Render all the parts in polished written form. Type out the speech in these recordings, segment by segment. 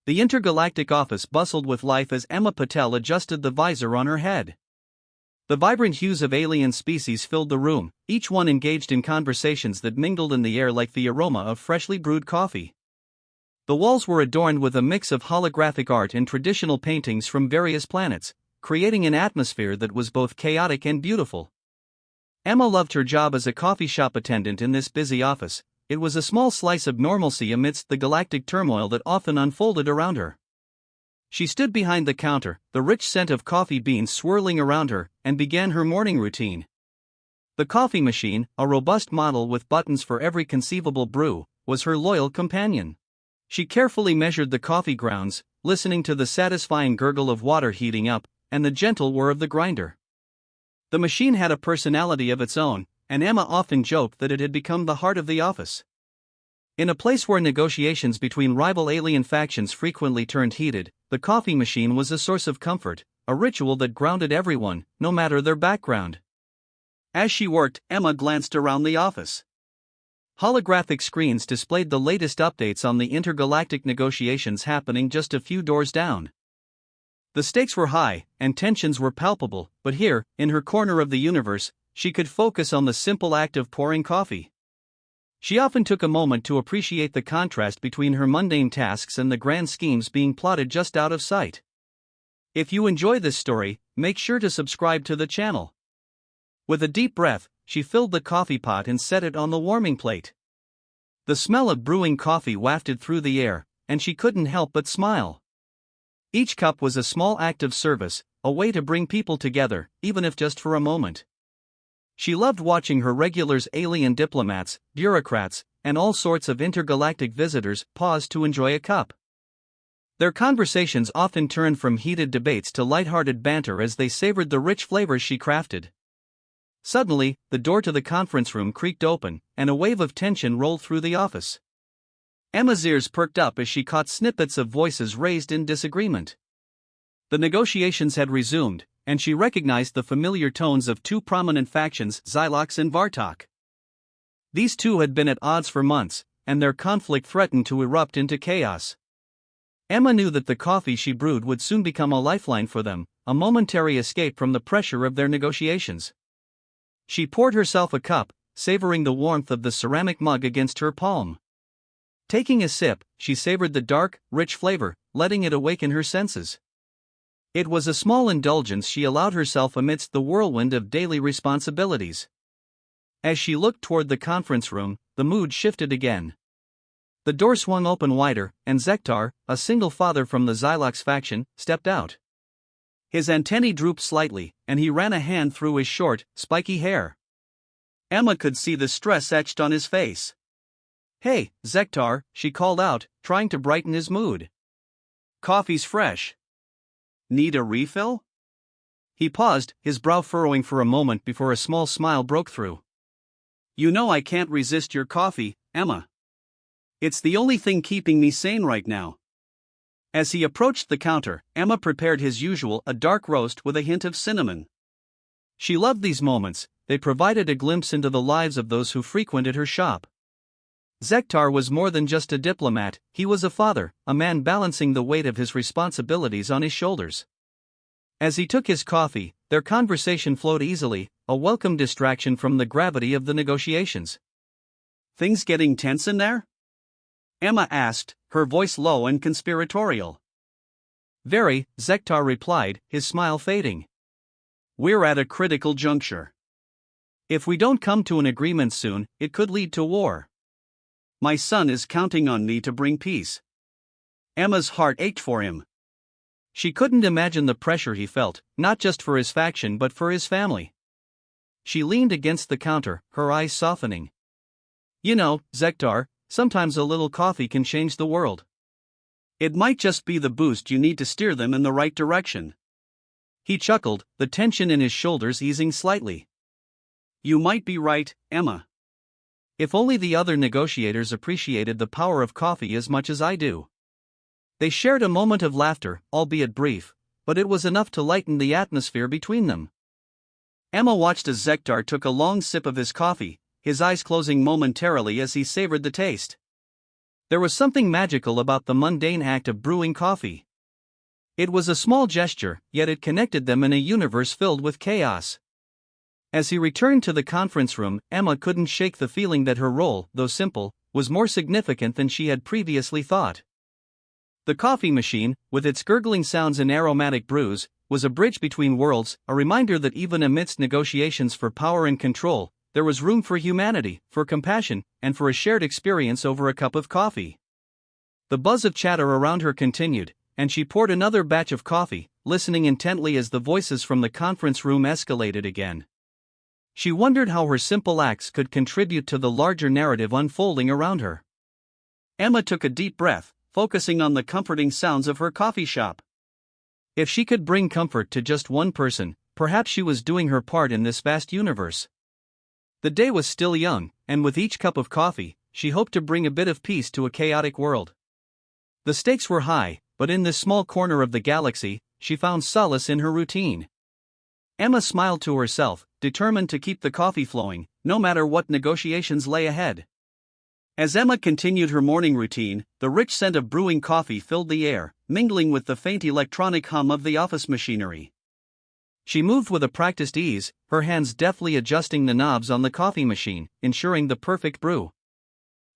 The intergalactic office bustled with life as Emma Patel adjusted the visor on her head. The vibrant hues of alien species filled the room, each one engaged in conversations that mingled in the air like the aroma of freshly brewed coffee. The walls were adorned with a mix of holographic art and traditional paintings from various planets, creating an atmosphere that was both chaotic and beautiful. Emma loved her job as a coffee shop attendant in this busy office. It was a small slice of normalcy amidst the galactic turmoil that often unfolded around her. She stood behind the counter, the rich scent of coffee beans swirling around her, and began her morning routine. The coffee machine, a robust model with buttons for every conceivable brew, was her loyal companion. She carefully measured the coffee grounds, listening to the satisfying gurgle of water heating up, and the gentle whir of the grinder. The machine had a personality of its own, and Emma often joked that it had become the heart of the office. In a place where negotiations between rival alien factions frequently turned heated, the coffee machine was a source of comfort, a ritual that grounded everyone, no matter their background. As she worked, Emma glanced around the office. Holographic screens displayed the latest updates on the intergalactic negotiations happening just a few doors down. The stakes were high, and tensions were palpable, but here, in her corner of the universe, she could focus on the simple act of pouring coffee. She often took a moment to appreciate the contrast between her mundane tasks and the grand schemes being plotted just out of sight. If you enjoy this story, make sure to subscribe to the channel. With a deep breath, she filled the coffee pot and set it on the warming plate. The smell of brewing coffee wafted through the air, and she couldn't help but smile. Each cup was a small act of service, a way to bring people together, even if just for a moment. She loved watching her regulars, alien diplomats, bureaucrats, and all sorts of intergalactic visitors, pause to enjoy a cup. Their conversations often turned from heated debates to lighthearted banter as they savored the rich flavors she crafted. Suddenly, the door to the conference room creaked open, and a wave of tension rolled through the office. Emma's ears perked up as she caught snippets of voices raised in disagreement. The negotiations had resumed, and she recognized the familiar tones of two prominent factions, Xylox and Vartok. These two had been at odds for months, and their conflict threatened to erupt into chaos. Emma knew that the coffee she brewed would soon become a lifeline for them, a momentary escape from the pressure of their negotiations. She poured herself a cup, savoring the warmth of the ceramic mug against her palm. Taking a sip, she savored the dark, rich flavor, letting it awaken her senses. It was a small indulgence she allowed herself amidst the whirlwind of daily responsibilities. As she looked toward the conference room, the mood shifted again. The door swung open wider, and Zektar, a single father from the Xylox faction, stepped out. His antennae drooped slightly, and he ran a hand through his short, spiky hair. Emma could see the stress etched on his face. "Hey, Zektar," she called out, trying to brighten his mood. "Coffee's fresh. Need a refill?" He paused, his brow furrowing for a moment before a small smile broke through. "You know I can't resist your coffee, Emma. It's the only thing keeping me sane right now." As he approached the counter, Emma prepared his usual, a dark roast with a hint of cinnamon. She loved these moments, they provided a glimpse into the lives of those who frequented her shop. Zektar was more than just a diplomat, he was a father, a man balancing the weight of his responsibilities on his shoulders. As he took his coffee, their conversation flowed easily, a welcome distraction from the gravity of the negotiations. "Things getting tense in there?" Emma asked, her voice low and conspiratorial. "Very," Zektar replied, his smile fading. "We're at a critical juncture. If we don't come to an agreement soon, it could lead to war. My son is counting on me to bring peace." Emma's heart ached for him. She couldn't imagine the pressure he felt, not just for his faction but for his family. She leaned against the counter, her eyes softening. "You know, Zektar, sometimes a little coffee can change the world. It might just be the boost you need to steer them in the right direction." He chuckled, the tension in his shoulders easing slightly. "You might be right, Emma. If only the other negotiators appreciated the power of coffee as much as I do." They shared a moment of laughter, albeit brief, but it was enough to lighten the atmosphere between them. Emma watched as Zektar took a long sip of his coffee, his eyes closing momentarily as he savored the taste. There was something magical about the mundane act of brewing coffee. It was a small gesture, yet it connected them in a universe filled with chaos. As he returned to the conference room, Emma couldn't shake the feeling that her role, though simple, was more significant than she had previously thought. The coffee machine, with its gurgling sounds and aromatic brews, was a bridge between worlds, a reminder that even amidst negotiations for power and control, there was room for humanity, for compassion, and for a shared experience over a cup of coffee. The buzz of chatter around her continued, and she poured another batch of coffee, listening intently as the voices from the conference room escalated again. She wondered how her simple acts could contribute to the larger narrative unfolding around her. Emma took a deep breath, focusing on the comforting sounds of her coffee shop. If she could bring comfort to just one person, perhaps she was doing her part in this vast universe. The day was still young, and with each cup of coffee, she hoped to bring a bit of peace to a chaotic world. The stakes were high, but in this small corner of the galaxy, she found solace in her routine. Emma smiled to herself, determined to keep the coffee flowing, no matter what negotiations lay ahead. As Emma continued her morning routine, the rich scent of brewing coffee filled the air, mingling with the faint electronic hum of the office machinery. She moved with a practiced ease, her hands deftly adjusting the knobs on the coffee machine, ensuring the perfect brew.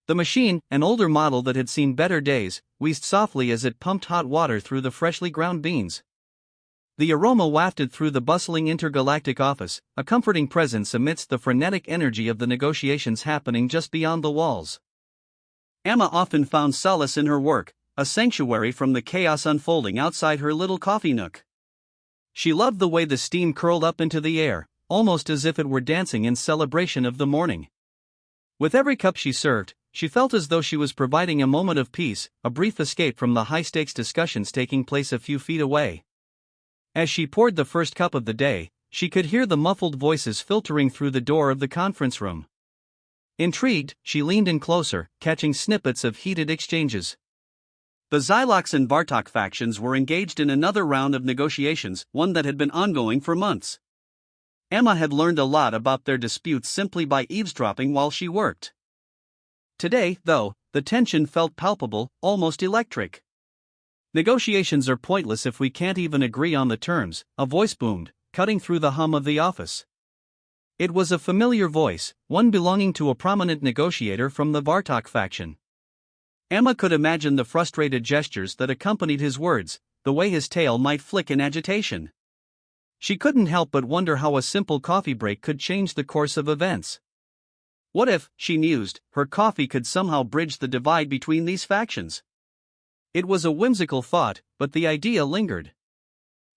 The machine, an older model that had seen better days, wheezed softly as it pumped hot water through the freshly ground beans. The aroma wafted through the bustling intergalactic office, a comforting presence amidst the frenetic energy of the negotiations happening just beyond the walls. Emma often found solace in her work, a sanctuary from the chaos unfolding outside her little coffee nook. She loved the way the steam curled up into the air, almost as if it were dancing in celebration of the morning. With every cup she served, she felt as though she was providing a moment of peace, a brief escape from the high-stakes discussions taking place a few feet away. As she poured the first cup of the day, she could hear the muffled voices filtering through the door of the conference room. Intrigued, she leaned in closer, catching snippets of heated exchanges. The Xylox and Vartok factions were engaged in another round of negotiations, one that had been ongoing for months. Emma had learned a lot about their disputes simply by eavesdropping while she worked. Today, though, the tension felt palpable, almost electric. "Negotiations are pointless if we can't even agree on the terms," a voice boomed, cutting through the hum of the office. It was a familiar voice, one belonging to a prominent negotiator from the Vartok faction. Emma could imagine the frustrated gestures that accompanied his words, the way his tail might flick in agitation. She couldn't help but wonder how a simple coffee break could change the course of events. What if, she mused, her coffee could somehow bridge the divide between these factions? It was a whimsical thought, but the idea lingered.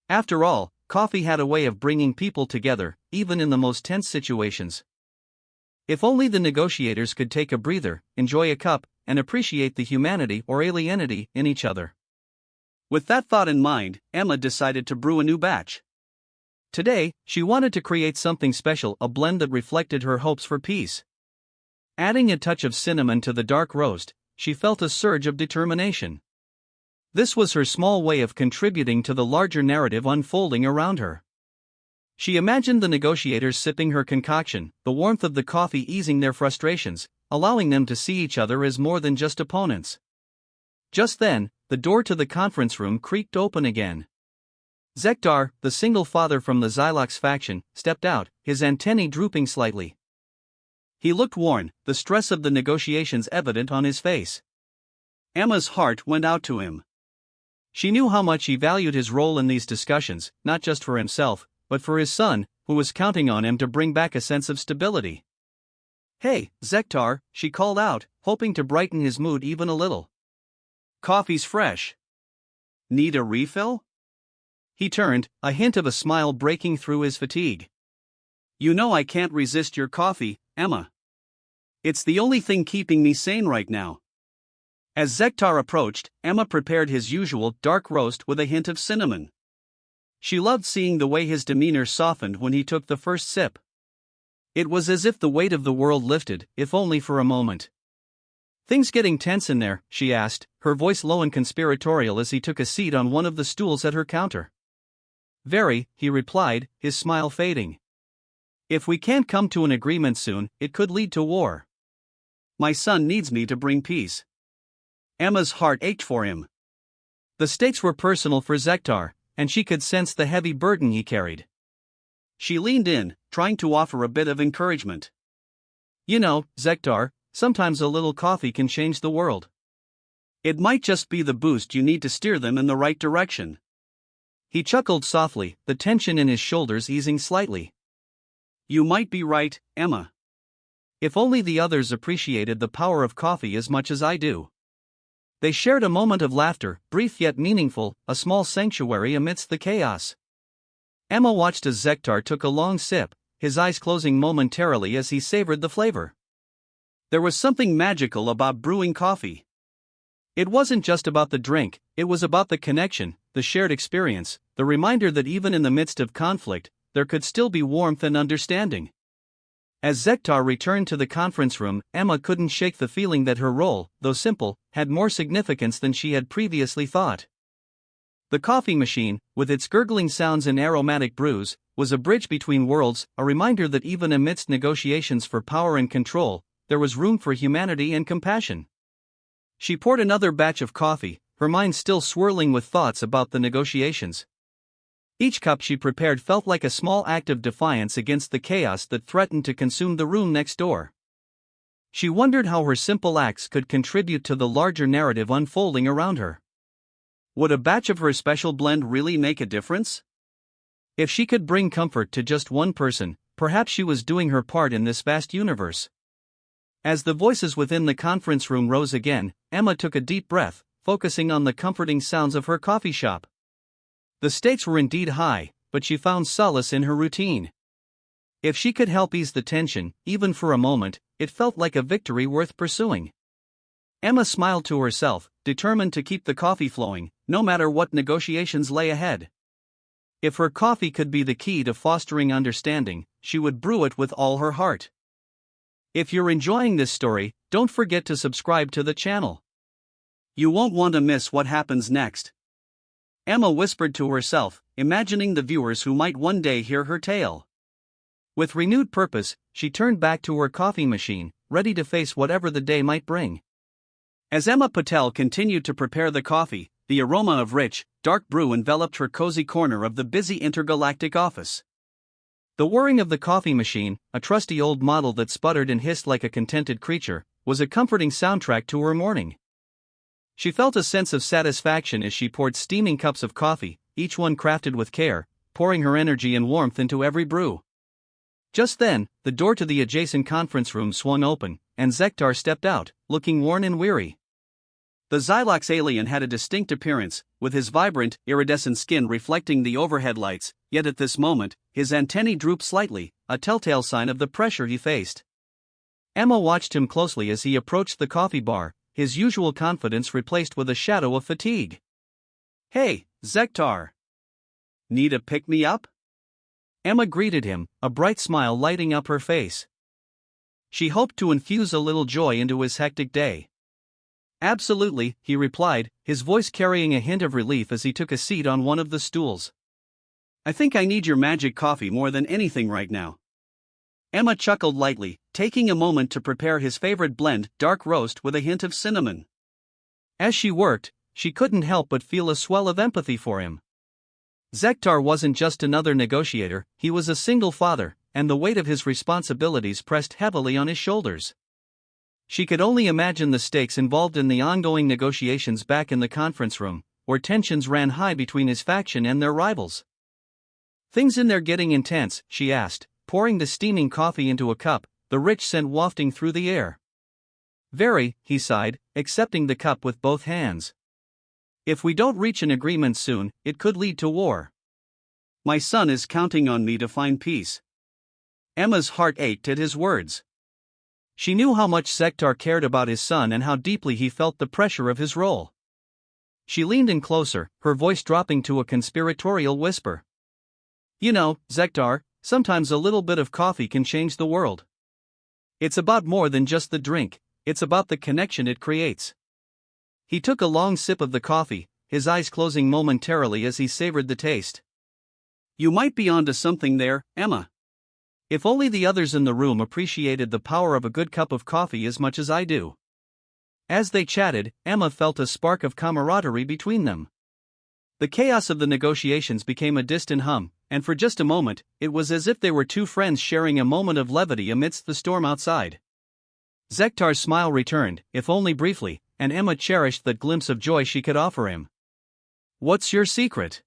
After all, coffee had a way of bringing people together, even in the most tense situations. If only the negotiators could take a breather, enjoy a cup, and appreciate the humanity or alienity in each other. With that thought in mind, Emma decided to brew a new batch. Today, she wanted to create something special, a blend that reflected her hopes for peace. Adding a touch of cinnamon to the dark roast, she felt a surge of determination. This was her small way of contributing to the larger narrative unfolding around her. She imagined the negotiators sipping her concoction, the warmth of the coffee easing their frustrations, allowing them to see each other as more than just opponents. Just then, the door to the conference room creaked open again. Zektar, the single father from the Xylox faction, stepped out, his antennae drooping slightly. He looked worn, the stress of the negotiations evident on his face. Emma's heart went out to him. She knew how much he valued his role in these discussions, not just for himself, but for his son, who was counting on him to bring back a sense of stability. "Hey, Zektar," she called out, hoping to brighten his mood even a little. "Coffee's fresh. Need a refill?" He turned, a hint of a smile breaking through his fatigue. "You know I can't resist your coffee, Emma. It's the only thing keeping me sane right now." As Zektar approached, Emma prepared his usual dark roast with a hint of cinnamon. She loved seeing the way his demeanor softened when he took the first sip. It was as if the weight of the world lifted, if only for a moment. "Things getting tense in there?" she asked, her voice low and conspiratorial as he took a seat on one of the stools at her counter. "Very," he replied, his smile fading. "If we can't come to an agreement soon, it could lead to war. My son needs me to bring peace." Emma's heart ached for him. The stakes were personal for Zektar, and she could sense the heavy burden he carried. She leaned in, trying to offer a bit of encouragement. You know, Zektar, sometimes a little coffee can change the world. It might just be the boost you need to steer them in the right direction. He chuckled softly, the tension in his shoulders easing slightly. You might be right, Emma. If only the others appreciated the power of coffee as much as I do. They shared a moment of laughter, brief yet meaningful, a small sanctuary amidst the chaos. Emma watched as Zektar took a long sip, his eyes closing momentarily as he savored the flavor. There was something magical about brewing coffee. It wasn't just about the drink, it was about the connection, the shared experience, the reminder that even in the midst of conflict, there could still be warmth and understanding. As Zektar returned to the conference room, Emma couldn't shake the feeling that her role, though simple, had more significance than she had previously thought. The coffee machine, with its gurgling sounds and aromatic brews, was a bridge between worlds, a reminder that even amidst negotiations for power and control, there was room for humanity and compassion. She poured another batch of coffee, her mind still swirling with thoughts about the negotiations. Each cup she prepared felt like a small act of defiance against the chaos that threatened to consume the room next door. She wondered how her simple acts could contribute to the larger narrative unfolding around her. Would a batch of her special blend really make a difference? If she could bring comfort to just one person, perhaps she was doing her part in this vast universe. As the voices within the conference room rose again, Emma took a deep breath, focusing on the comforting sounds of her coffee shop. The stakes were indeed high, but she found solace in her routine. If she could help ease the tension, even for a moment, it felt like a victory worth pursuing. Emma smiled to herself, determined to keep the coffee flowing, no matter what negotiations lay ahead. If her coffee could be the key to fostering understanding, she would brew it with all her heart. If you're enjoying this story, don't forget to subscribe to the channel. You won't want to miss what happens next. Emma whispered to herself, imagining the viewers who might one day hear her tale. With renewed purpose, she turned back to her coffee machine, ready to face whatever the day might bring. As Emma Patel continued to prepare the coffee, the aroma of rich, dark brew enveloped her cozy corner of the busy intergalactic office. The whirring of the coffee machine, a trusty old model that sputtered and hissed like a contented creature, was a comforting soundtrack to her morning. She felt a sense of satisfaction as she poured steaming cups of coffee, each one crafted with care, pouring her energy and warmth into every brew. Just then, the door to the adjacent conference room swung open, and Zektar stepped out, looking worn and weary. The Xylox alien had a distinct appearance, with his vibrant, iridescent skin reflecting the overhead lights, yet at this moment, his antennae drooped slightly, a telltale sign of the pressure he faced. Emma watched him closely as he approached the coffee bar, his usual confidence replaced with a shadow of fatigue. Hey, Zektar. Need a pick-me-up? Emma greeted him, a bright smile lighting up her face. She hoped to infuse a little joy into his hectic day. Absolutely, he replied, his voice carrying a hint of relief as he took a seat on one of the stools. I think I need your magic coffee more than anything right now. Emma chuckled lightly, taking a moment to prepare his favorite blend, dark roast with a hint of cinnamon. As she worked, she couldn't help but feel a swell of empathy for him. Zektar wasn't just another negotiator, he was a single father, and the weight of his responsibilities pressed heavily on his shoulders. She could only imagine the stakes involved in the ongoing negotiations back in the conference room, where tensions ran high between his faction and their rivals. Things in there getting intense, she asked, pouring the steaming coffee into a cup, the rich scent wafting through the air. Very, he sighed, accepting the cup with both hands. If we don't reach an agreement soon, it could lead to war. My son is counting on me to find peace. Emma's heart ached at his words. She knew how much Zektar cared about his son and how deeply he felt the pressure of his role. She leaned in closer, her voice dropping to a conspiratorial whisper. You know, Zektar, sometimes a little bit of coffee can change the world. It's about more than just the drink, it's about the connection it creates. He took a long sip of the coffee, his eyes closing momentarily as he savored the taste. You might be onto something there, Emma. If only the others in the room appreciated the power of a good cup of coffee as much as I do. As they chatted, Emma felt a spark of camaraderie between them. The chaos of the negotiations became a distant hum, and for just a moment, it was as if they were two friends sharing a moment of levity amidst the storm outside. Zektar's smile returned, if only briefly, and Emma cherished that glimpse of joy she could offer him. "What's your secret?"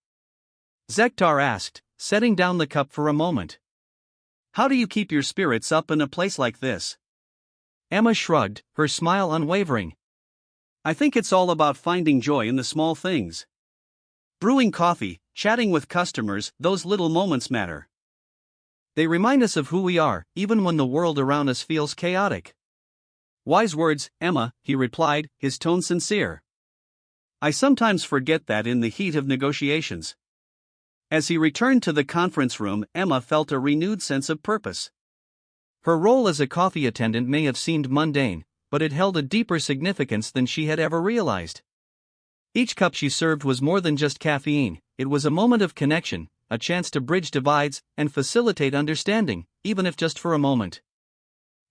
Zektar asked, setting down the cup for a moment. "How do you keep your spirits up in a place like this?" Emma shrugged, her smile unwavering. "I think it's all about finding joy in the small things. Brewing coffee, chatting with customers, those little moments matter. They remind us of who we are, even when the world around us feels chaotic." "Wise words, Emma," he replied, his tone sincere. "I sometimes forget that in the heat of negotiations." As he returned to the conference room, Emma felt a renewed sense of purpose. Her role as a coffee attendant may have seemed mundane, but it held a deeper significance than she had ever realized. Each cup she served was more than just caffeine, it was a moment of connection, a chance to bridge divides and facilitate understanding, even if just for a moment.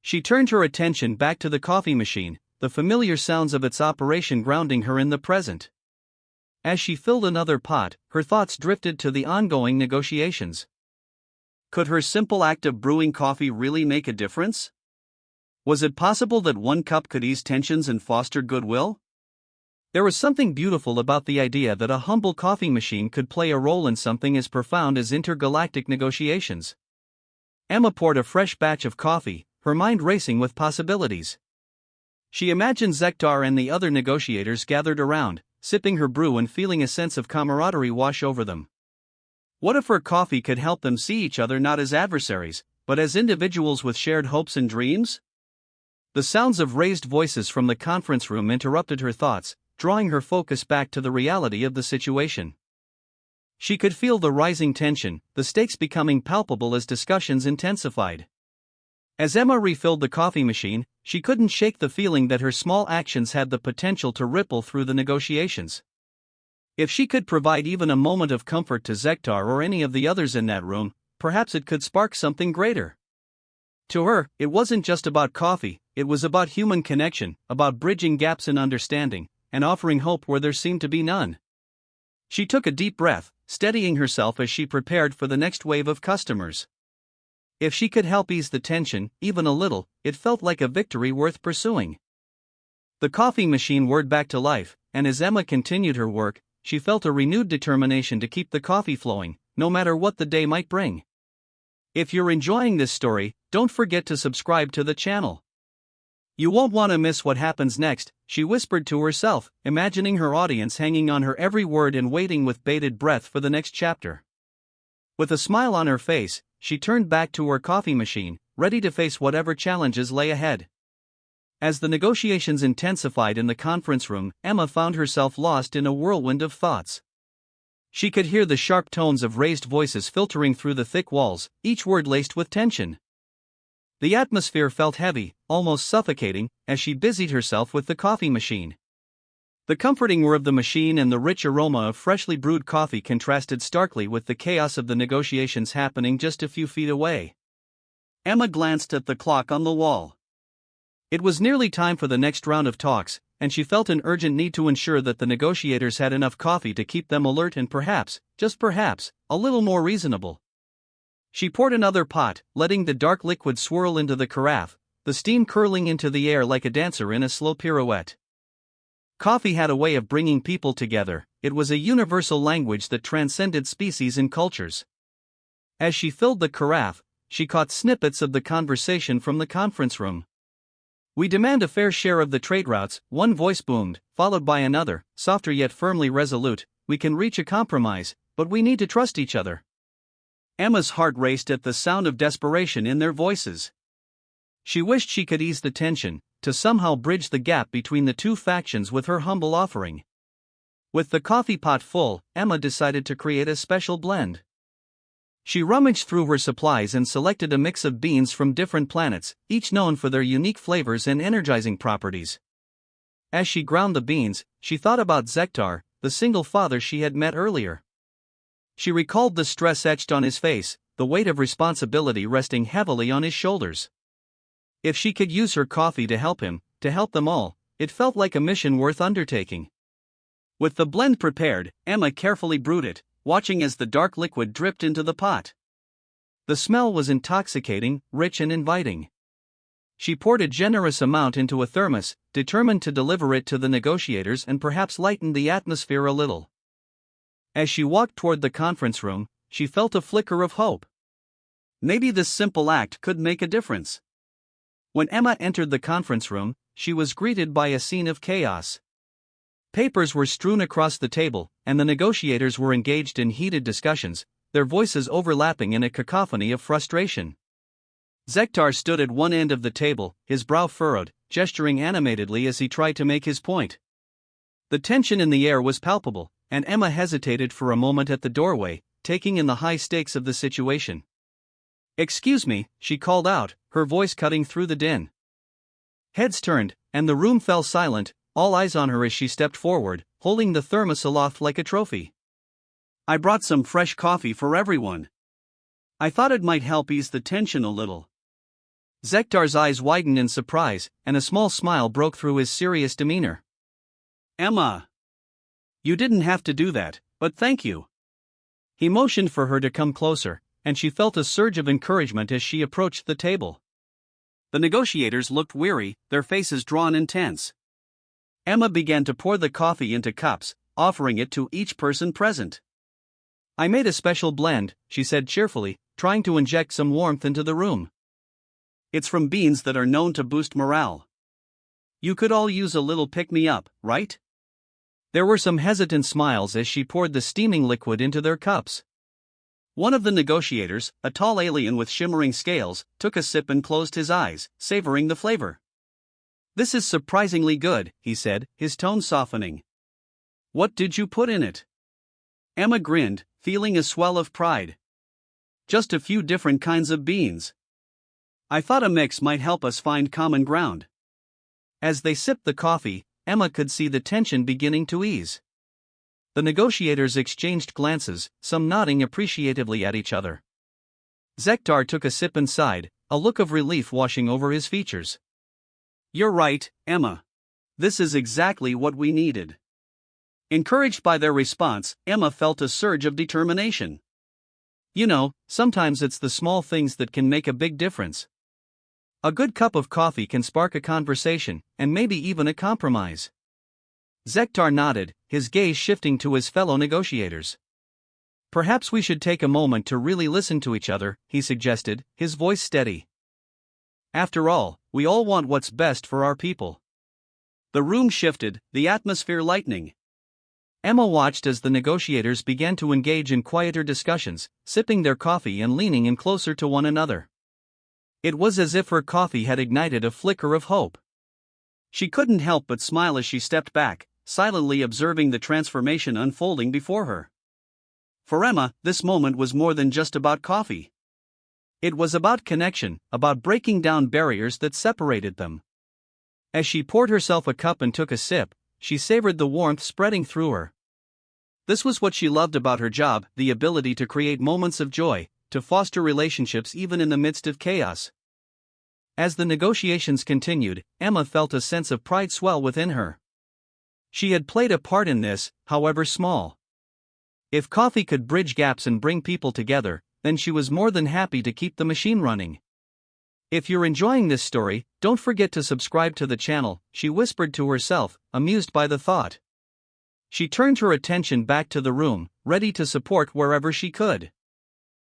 She turned her attention back to the coffee machine, the familiar sounds of its operation grounding her in the present. As she filled another pot, her thoughts drifted to the ongoing negotiations. Could her simple act of brewing coffee really make a difference? Was it possible that one cup could ease tensions and foster goodwill? There was something beautiful about the idea that a humble coffee machine could play a role in something as profound as intergalactic negotiations. Emma poured a fresh batch of coffee, her mind racing with possibilities. She imagined Zektar and the other negotiators gathered around, sipping her brew and feeling a sense of camaraderie wash over them. What if her coffee could help them see each other not as adversaries, but as individuals with shared hopes and dreams? The sounds of raised voices from the conference room interrupted her thoughts, drawing her focus back to the reality of the situation. She could feel the rising tension, the stakes becoming palpable as discussions intensified. As Emma refilled the coffee machine, she couldn't shake the feeling that her small actions had the potential to ripple through the negotiations. If she could provide even a moment of comfort to Zektar or any of the others in that room, perhaps it could spark something greater. To her, it wasn't just about coffee, it was about human connection, about bridging gaps in understanding, and offering hope where there seemed to be none. She took a deep breath, steadying herself as she prepared for the next wave of customers. If she could help ease the tension, even a little, it felt like a victory worth pursuing. The coffee machine whirred back to life, and as Emma continued her work, she felt a renewed determination to keep the coffee flowing, no matter what the day might bring. If you're enjoying this story, don't forget to subscribe to the channel. You won't want to miss what happens next, she whispered to herself, imagining her audience hanging on her every word and waiting with bated breath for the next chapter. With a smile on her face, she turned back to her coffee machine, ready to face whatever challenges lay ahead. As the negotiations intensified in the conference room, Emma found herself lost in a whirlwind of thoughts. She could hear the sharp tones of raised voices filtering through the thick walls, each word laced with tension. The atmosphere felt heavy, almost suffocating, as she busied herself with the coffee machine. The comforting whir of the machine and the rich aroma of freshly brewed coffee contrasted starkly with the chaos of the negotiations happening just a few feet away. Emma glanced at the clock on the wall. It was nearly time for the next round of talks, and she felt an urgent need to ensure that the negotiators had enough coffee to keep them alert and perhaps, just perhaps, a little more reasonable. She poured another pot, letting the dark liquid swirl into the carafe, the steam curling into the air like a dancer in a slow pirouette. Coffee had a way of bringing people together, it was a universal language that transcended species and cultures. As she filled the carafe, she caught snippets of the conversation from the conference room. "We demand a fair share of the trade routes," one voice boomed, followed by another, softer yet firmly resolute. "We can reach a compromise, but we need to trust each other." Emma's heart raced at the sound of desperation in their voices. She wished she could ease the tension, to somehow bridge the gap between the two factions with her humble offering. With the coffee pot full, Emma decided to create a special blend. She rummaged through her supplies and selected a mix of beans from different planets, each known for their unique flavors and energizing properties. As she ground the beans, she thought about Zektar, the single father she had met earlier. She recalled the stress etched on his face, the weight of responsibility resting heavily on his shoulders. If she could use her coffee to help him, to help them all, it felt like a mission worth undertaking. With the blend prepared, Emma carefully brewed it, watching as the dark liquid dripped into the pot. The smell was intoxicating, rich and inviting. She poured a generous amount into a thermos, determined to deliver it to the negotiators and perhaps lighten the atmosphere a little. As she walked toward the conference room, she felt a flicker of hope. Maybe this simple act could make a difference. When Emma entered the conference room, she was greeted by a scene of chaos. Papers were strewn across the table, and the negotiators were engaged in heated discussions, their voices overlapping in a cacophony of frustration. Zektar stood at one end of the table, his brow furrowed, gesturing animatedly as he tried to make his point. The tension in the air was palpable, and Emma hesitated for a moment at the doorway, taking in the high stakes of the situation. "Excuse me," she called out, her voice cutting through the din. Heads turned, and the room fell silent, all eyes on her as she stepped forward, holding the thermos aloft like a trophy. "I brought some fresh coffee for everyone. I thought it might help ease the tension a little." Zektar's eyes widened in surprise, and a small smile broke through his serious demeanor. "Emma, you didn't have to do that, but thank you." He motioned for her to come closer, and she felt a surge of encouragement as she approached the table. The negotiators looked weary, their faces drawn and tense. Emma began to pour the coffee into cups, offering it to each person present. "I made a special blend," she said cheerfully, trying to inject some warmth into the room. "It's from beans that are known to boost morale. You could all use a little pick-me-up, right?" There were some hesitant smiles as she poured the steaming liquid into their cups. One of the negotiators, a tall alien with shimmering scales, took a sip and closed his eyes, savoring the flavor. "This is surprisingly good," he said, his tone softening. "What did you put in it?" Emma grinned, feeling a swell of pride. "Just a few different kinds of beans. I thought a mix might help us find common ground." As they sipped the coffee, Emma could see the tension beginning to ease. The negotiators exchanged glances, some nodding appreciatively at each other. Zektar took a sip and sighed, a look of relief washing over his features. "You're right, Emma. This is exactly what we needed." Encouraged by their response, Emma felt a surge of determination. "You know, sometimes it's the small things that can make a big difference. A good cup of coffee can spark a conversation, and maybe even a compromise." Zektar nodded, his gaze shifting to his fellow negotiators. "Perhaps we should take a moment to really listen to each other," he suggested, his voice steady. "After all, we all want what's best for our people." The room shifted, the atmosphere lightening. Emma watched as the negotiators began to engage in quieter discussions, sipping their coffee and leaning in closer to one another. It was as if her coffee had ignited a flicker of hope. She couldn't help but smile as she stepped back, silently observing the transformation unfolding before her. For Emma, this moment was more than just about coffee. It was about connection, about breaking down barriers that separated them. As she poured herself a cup and took a sip, she savored the warmth spreading through her. This was what she loved about her job, the ability to create moments of joy, to foster relationships even in the midst of chaos. As the negotiations continued, Emma felt a sense of pride swell within her. She had played a part in this, however small. If coffee could bridge gaps and bring people together, then she was more than happy to keep the machine running. "If you're enjoying this story, don't forget to subscribe to the channel," she whispered to herself, amused by the thought. She turned her attention back to the room, ready to support wherever she could.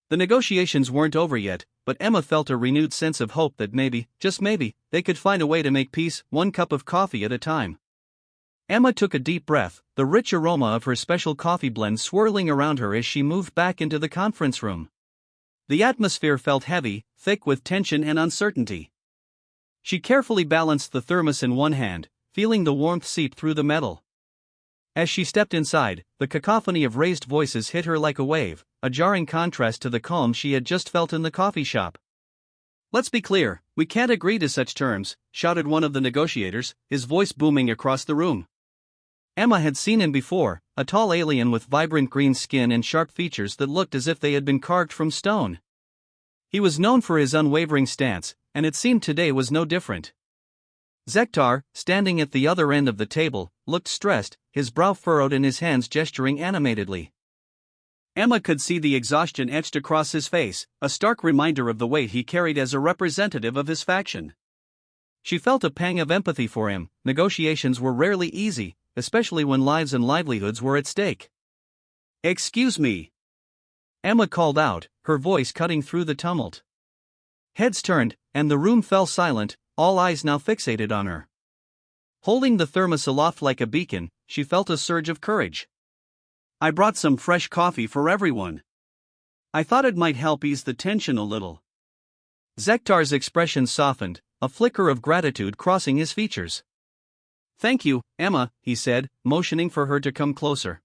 The negotiations weren't over yet, but Emma felt a renewed sense of hope that maybe, just maybe, they could find a way to make peace, one cup of coffee at a time. Emma took a deep breath, the rich aroma of her special coffee blend swirling around her as she moved back into the conference room. The atmosphere felt heavy, thick with tension and uncertainty. She carefully balanced the thermos in one hand, feeling the warmth seep through the metal. As she stepped inside, the cacophony of raised voices hit her like a wave, a jarring contrast to the calm she had just felt in the coffee shop. "Let's be clear, we can't agree to such terms," shouted one of the negotiators, his voice booming across the room. Emma had seen him before, a tall alien with vibrant green skin and sharp features that looked as if they had been carved from stone. He was known for his unwavering stance, and it seemed today was no different. Zektar, standing at the other end of the table, looked stressed, his brow furrowed and his hands gesturing animatedly. Emma could see the exhaustion etched across his face, a stark reminder of the weight he carried as a representative of his faction. She felt a pang of empathy for him. Negotiations were rarely easy, especially when lives and livelihoods were at stake. "Excuse me," Emma called out, her voice cutting through the tumult. Heads turned, and the room fell silent, all eyes now fixated on her. Holding the thermos aloft like a beacon, she felt a surge of courage. "I brought some fresh coffee for everyone. I thought it might help ease the tension a little." Zektar's expression softened, a flicker of gratitude crossing his features. "Thank you, Emma," he said, motioning for her to come closer.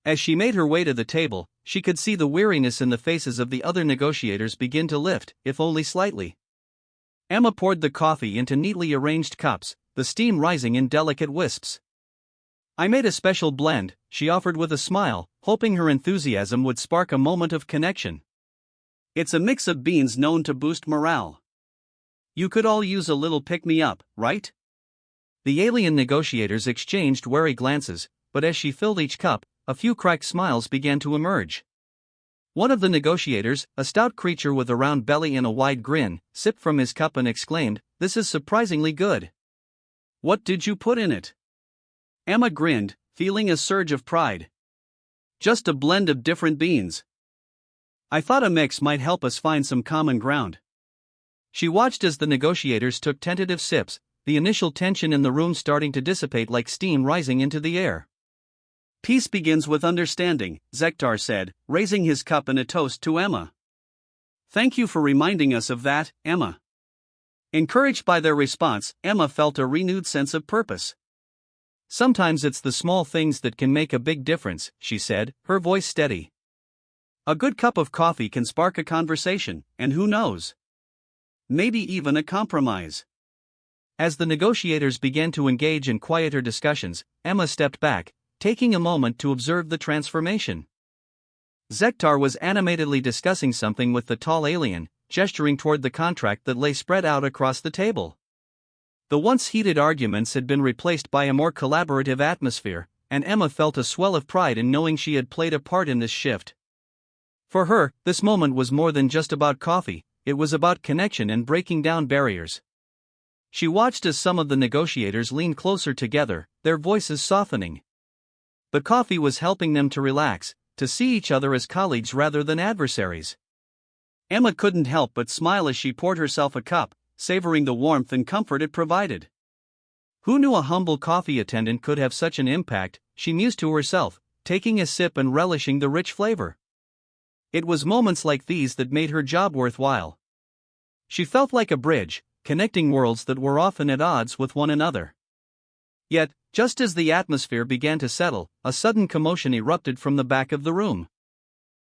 As she made her way to the table, she could see the weariness in the faces of the other negotiators begin to lift, if only slightly. Emma poured the coffee into neatly arranged cups, the steam rising in delicate wisps. "I made a special blend," she offered with a smile, hoping her enthusiasm would spark a moment of connection. "It's a mix of beans known to boost morale. You could all use a little pick-me-up, right?" The alien negotiators exchanged wary glances, but as she filled each cup, a few cracked smiles began to emerge. One of the negotiators, a stout creature with a round belly and a wide grin, sipped from his cup and exclaimed, "This is surprisingly good. What did you put in it?" Emma grinned, feeling a surge of pride. "Just a blend of different beans. I thought a mix might help us find some common ground." She watched as the negotiators took tentative sips, the initial tension in the room starting to dissipate like steam rising into the air. "Peace begins with understanding," Zektar said, raising his cup in a toast to Emma. "Thank you for reminding us of that, Emma." Encouraged by their response, Emma felt a renewed sense of purpose. "Sometimes it's the small things that can make a big difference," she said, her voice steady. "A good cup of coffee can spark a conversation, and who knows? Maybe even a compromise." As the negotiators began to engage in quieter discussions, Emma stepped back, taking a moment to observe the transformation. Zektar was animatedly discussing something with the tall alien, gesturing toward the contract that lay spread out across the table. The once heated arguments had been replaced by a more collaborative atmosphere, and Emma felt a swell of pride in knowing she had played a part in this shift. For her, this moment was more than just about coffee, it was about connection and breaking down barriers. She watched as some of the negotiators leaned closer together, their voices softening. The coffee was helping them to relax, to see each other as colleagues rather than adversaries. Emma couldn't help but smile as she poured herself a cup, savoring the warmth and comfort it provided. Who knew a humble coffee attendant could have such an impact, she mused to herself, taking a sip and relishing the rich flavor. It was moments like these that made her job worthwhile. She felt like a bridge, connecting worlds that were often at odds with one another. Yet, just as the atmosphere began to settle, a sudden commotion erupted from the back of the room.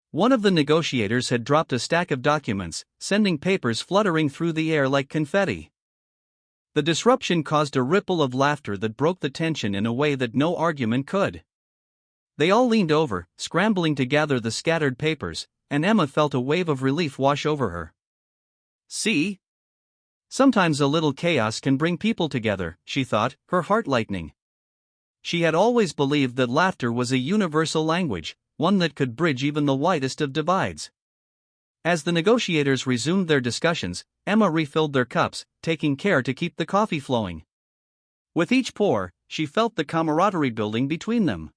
One of the negotiators had dropped a stack of documents, sending papers fluttering through the air like confetti. The disruption caused a ripple of laughter that broke the tension in a way that no argument could. They all leaned over, scrambling to gather the scattered papers, and Emma felt a wave of relief wash over her. "See? Sometimes a little chaos can bring people together," she thought, her heart lightening. She had always believed that laughter was a universal language, one that could bridge even the widest of divides. As the negotiators resumed their discussions, Emma refilled their cups, taking care to keep the coffee flowing. With each pour, she felt the camaraderie building between them.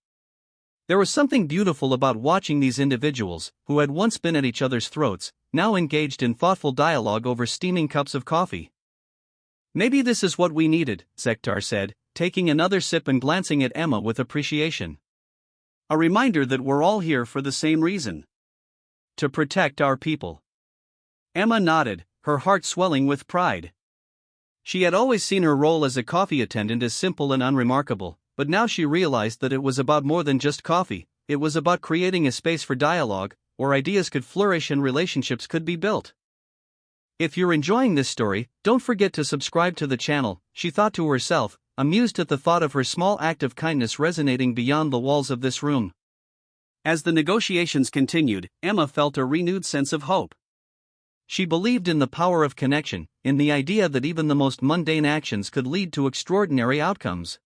There was something beautiful about watching these individuals, who had once been at each other's throats, now engaged in thoughtful dialogue over steaming cups of coffee. "Maybe this is what we needed," Zektar said, taking another sip and glancing at Emma with appreciation. "A reminder that we're all here for the same reason. To protect our people." Emma nodded, her heart swelling with pride. She had always seen her role as a coffee attendant as simple and unremarkable, but now she realized that it was about more than just coffee, it was about creating a space for dialogue, where ideas could flourish and relationships could be built. If you're enjoying this story, don't forget to subscribe to the channel, she thought to herself, amused at the thought of her small act of kindness resonating beyond the walls of this room. As the negotiations continued, Emma felt a renewed sense of hope. She believed in the power of connection, in the idea that even the most mundane actions could lead to extraordinary outcomes.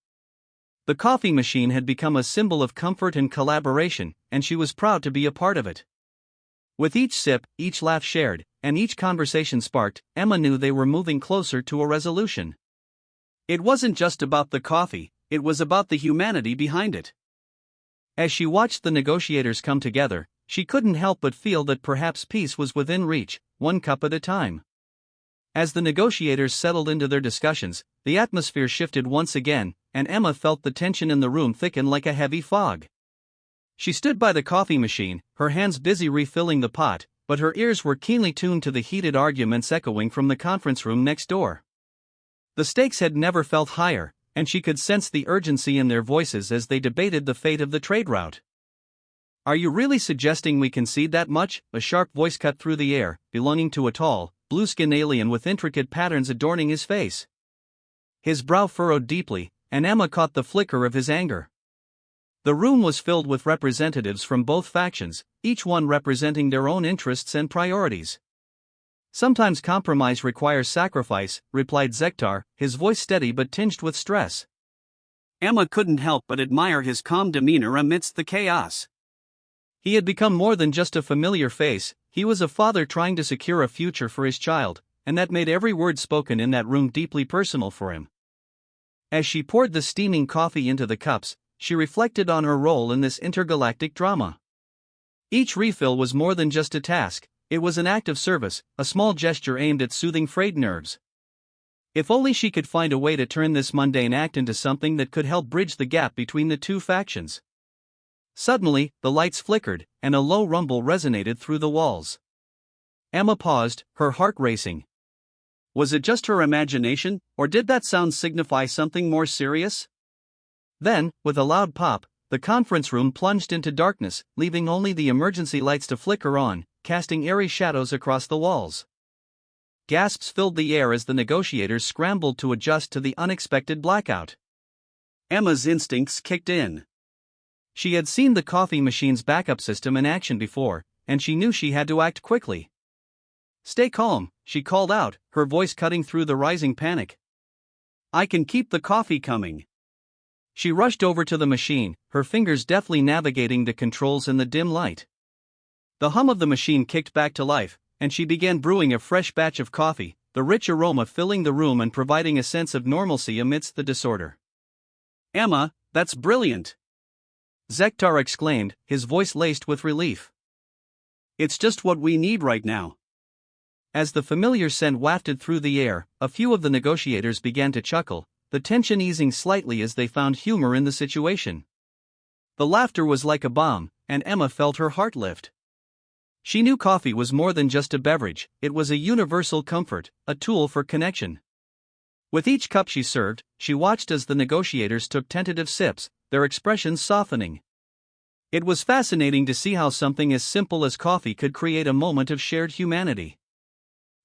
The coffee machine had become a symbol of comfort and collaboration, and she was proud to be a part of it. With each sip, each laugh shared, and each conversation sparked, Emma knew they were moving closer to a resolution. It wasn't just about the coffee, it was about the humanity behind it. As she watched the negotiators come together, she couldn't help but feel that perhaps peace was within reach, one cup at a time. As the negotiators settled into their discussions, the atmosphere shifted once again, and Emma felt the tension in the room thicken like a heavy fog. She stood by the coffee machine, her hands busy refilling the pot, but her ears were keenly tuned to the heated arguments echoing from the conference room next door. The stakes had never felt higher, and she could sense the urgency in their voices as they debated the fate of the trade route. "Are you really suggesting we concede that much?" a sharp voice cut through the air, belonging to a tall, blue-skinned alien with intricate patterns adorning his face. His brow furrowed deeply, and Emma caught the flicker of his anger. The room was filled with representatives from both factions, each one representing their own interests and priorities. "Sometimes compromise requires sacrifice," replied Zektar, his voice steady but tinged with stress. Emma couldn't help but admire his calm demeanor amidst the chaos. He had become more than just a familiar face, he was a father trying to secure a future for his child, and that made every word spoken in that room deeply personal for him. As she poured the steaming coffee into the cups, she reflected on her role in this intergalactic drama. Each refill was more than just a task, it was an act of service, a small gesture aimed at soothing frayed nerves. If only she could find a way to turn this mundane act into something that could help bridge the gap between the two factions. Suddenly, the lights flickered, and a low rumble resonated through the walls. Emma paused, her heart racing. Was it just her imagination, or did that sound signify something more serious? Then, with a loud pop, the conference room plunged into darkness, leaving only the emergency lights to flicker on, casting eerie shadows across the walls. Gasps filled the air as the negotiators scrambled to adjust to the unexpected blackout. Emma's instincts kicked in. She had seen the coffee machine's backup system in action before, and she knew she had to act quickly. "Stay calm," she called out, her voice cutting through the rising panic. "I can keep the coffee coming." She rushed over to the machine, her fingers deftly navigating the controls in the dim light. The hum of the machine kicked back to life, and she began brewing a fresh batch of coffee, the rich aroma filling the room and providing a sense of normalcy amidst the disorder. "Emma, that's brilliant!" Zektar exclaimed, his voice laced with relief. "It's just what we need right now." As the familiar scent wafted through the air, a few of the negotiators began to chuckle, the tension easing slightly as they found humor in the situation. The laughter was like a balm, and Emma felt her heart lift. She knew coffee was more than just a beverage, it was a universal comfort, a tool for connection. With each cup she served, she watched as the negotiators took tentative sips, their expressions softening. It was fascinating to see how something as simple as coffee could create a moment of shared humanity.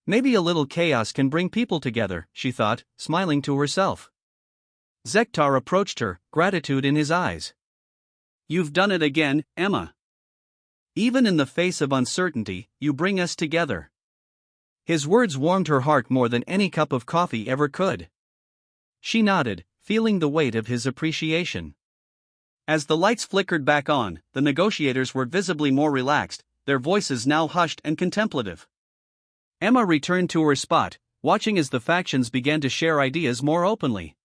Maybe a little chaos can bring people together, she thought, smiling to herself. Zektar approached her, gratitude in his eyes. "You've done it again, Emma. Even in the face of uncertainty, you bring us together." His words warmed her heart more than any cup of coffee ever could. She nodded, feeling the weight of his appreciation. As the lights flickered back on, the negotiators were visibly more relaxed, their voices now hushed and contemplative. Emma returned to her spot, watching as the factions began to share ideas more openly.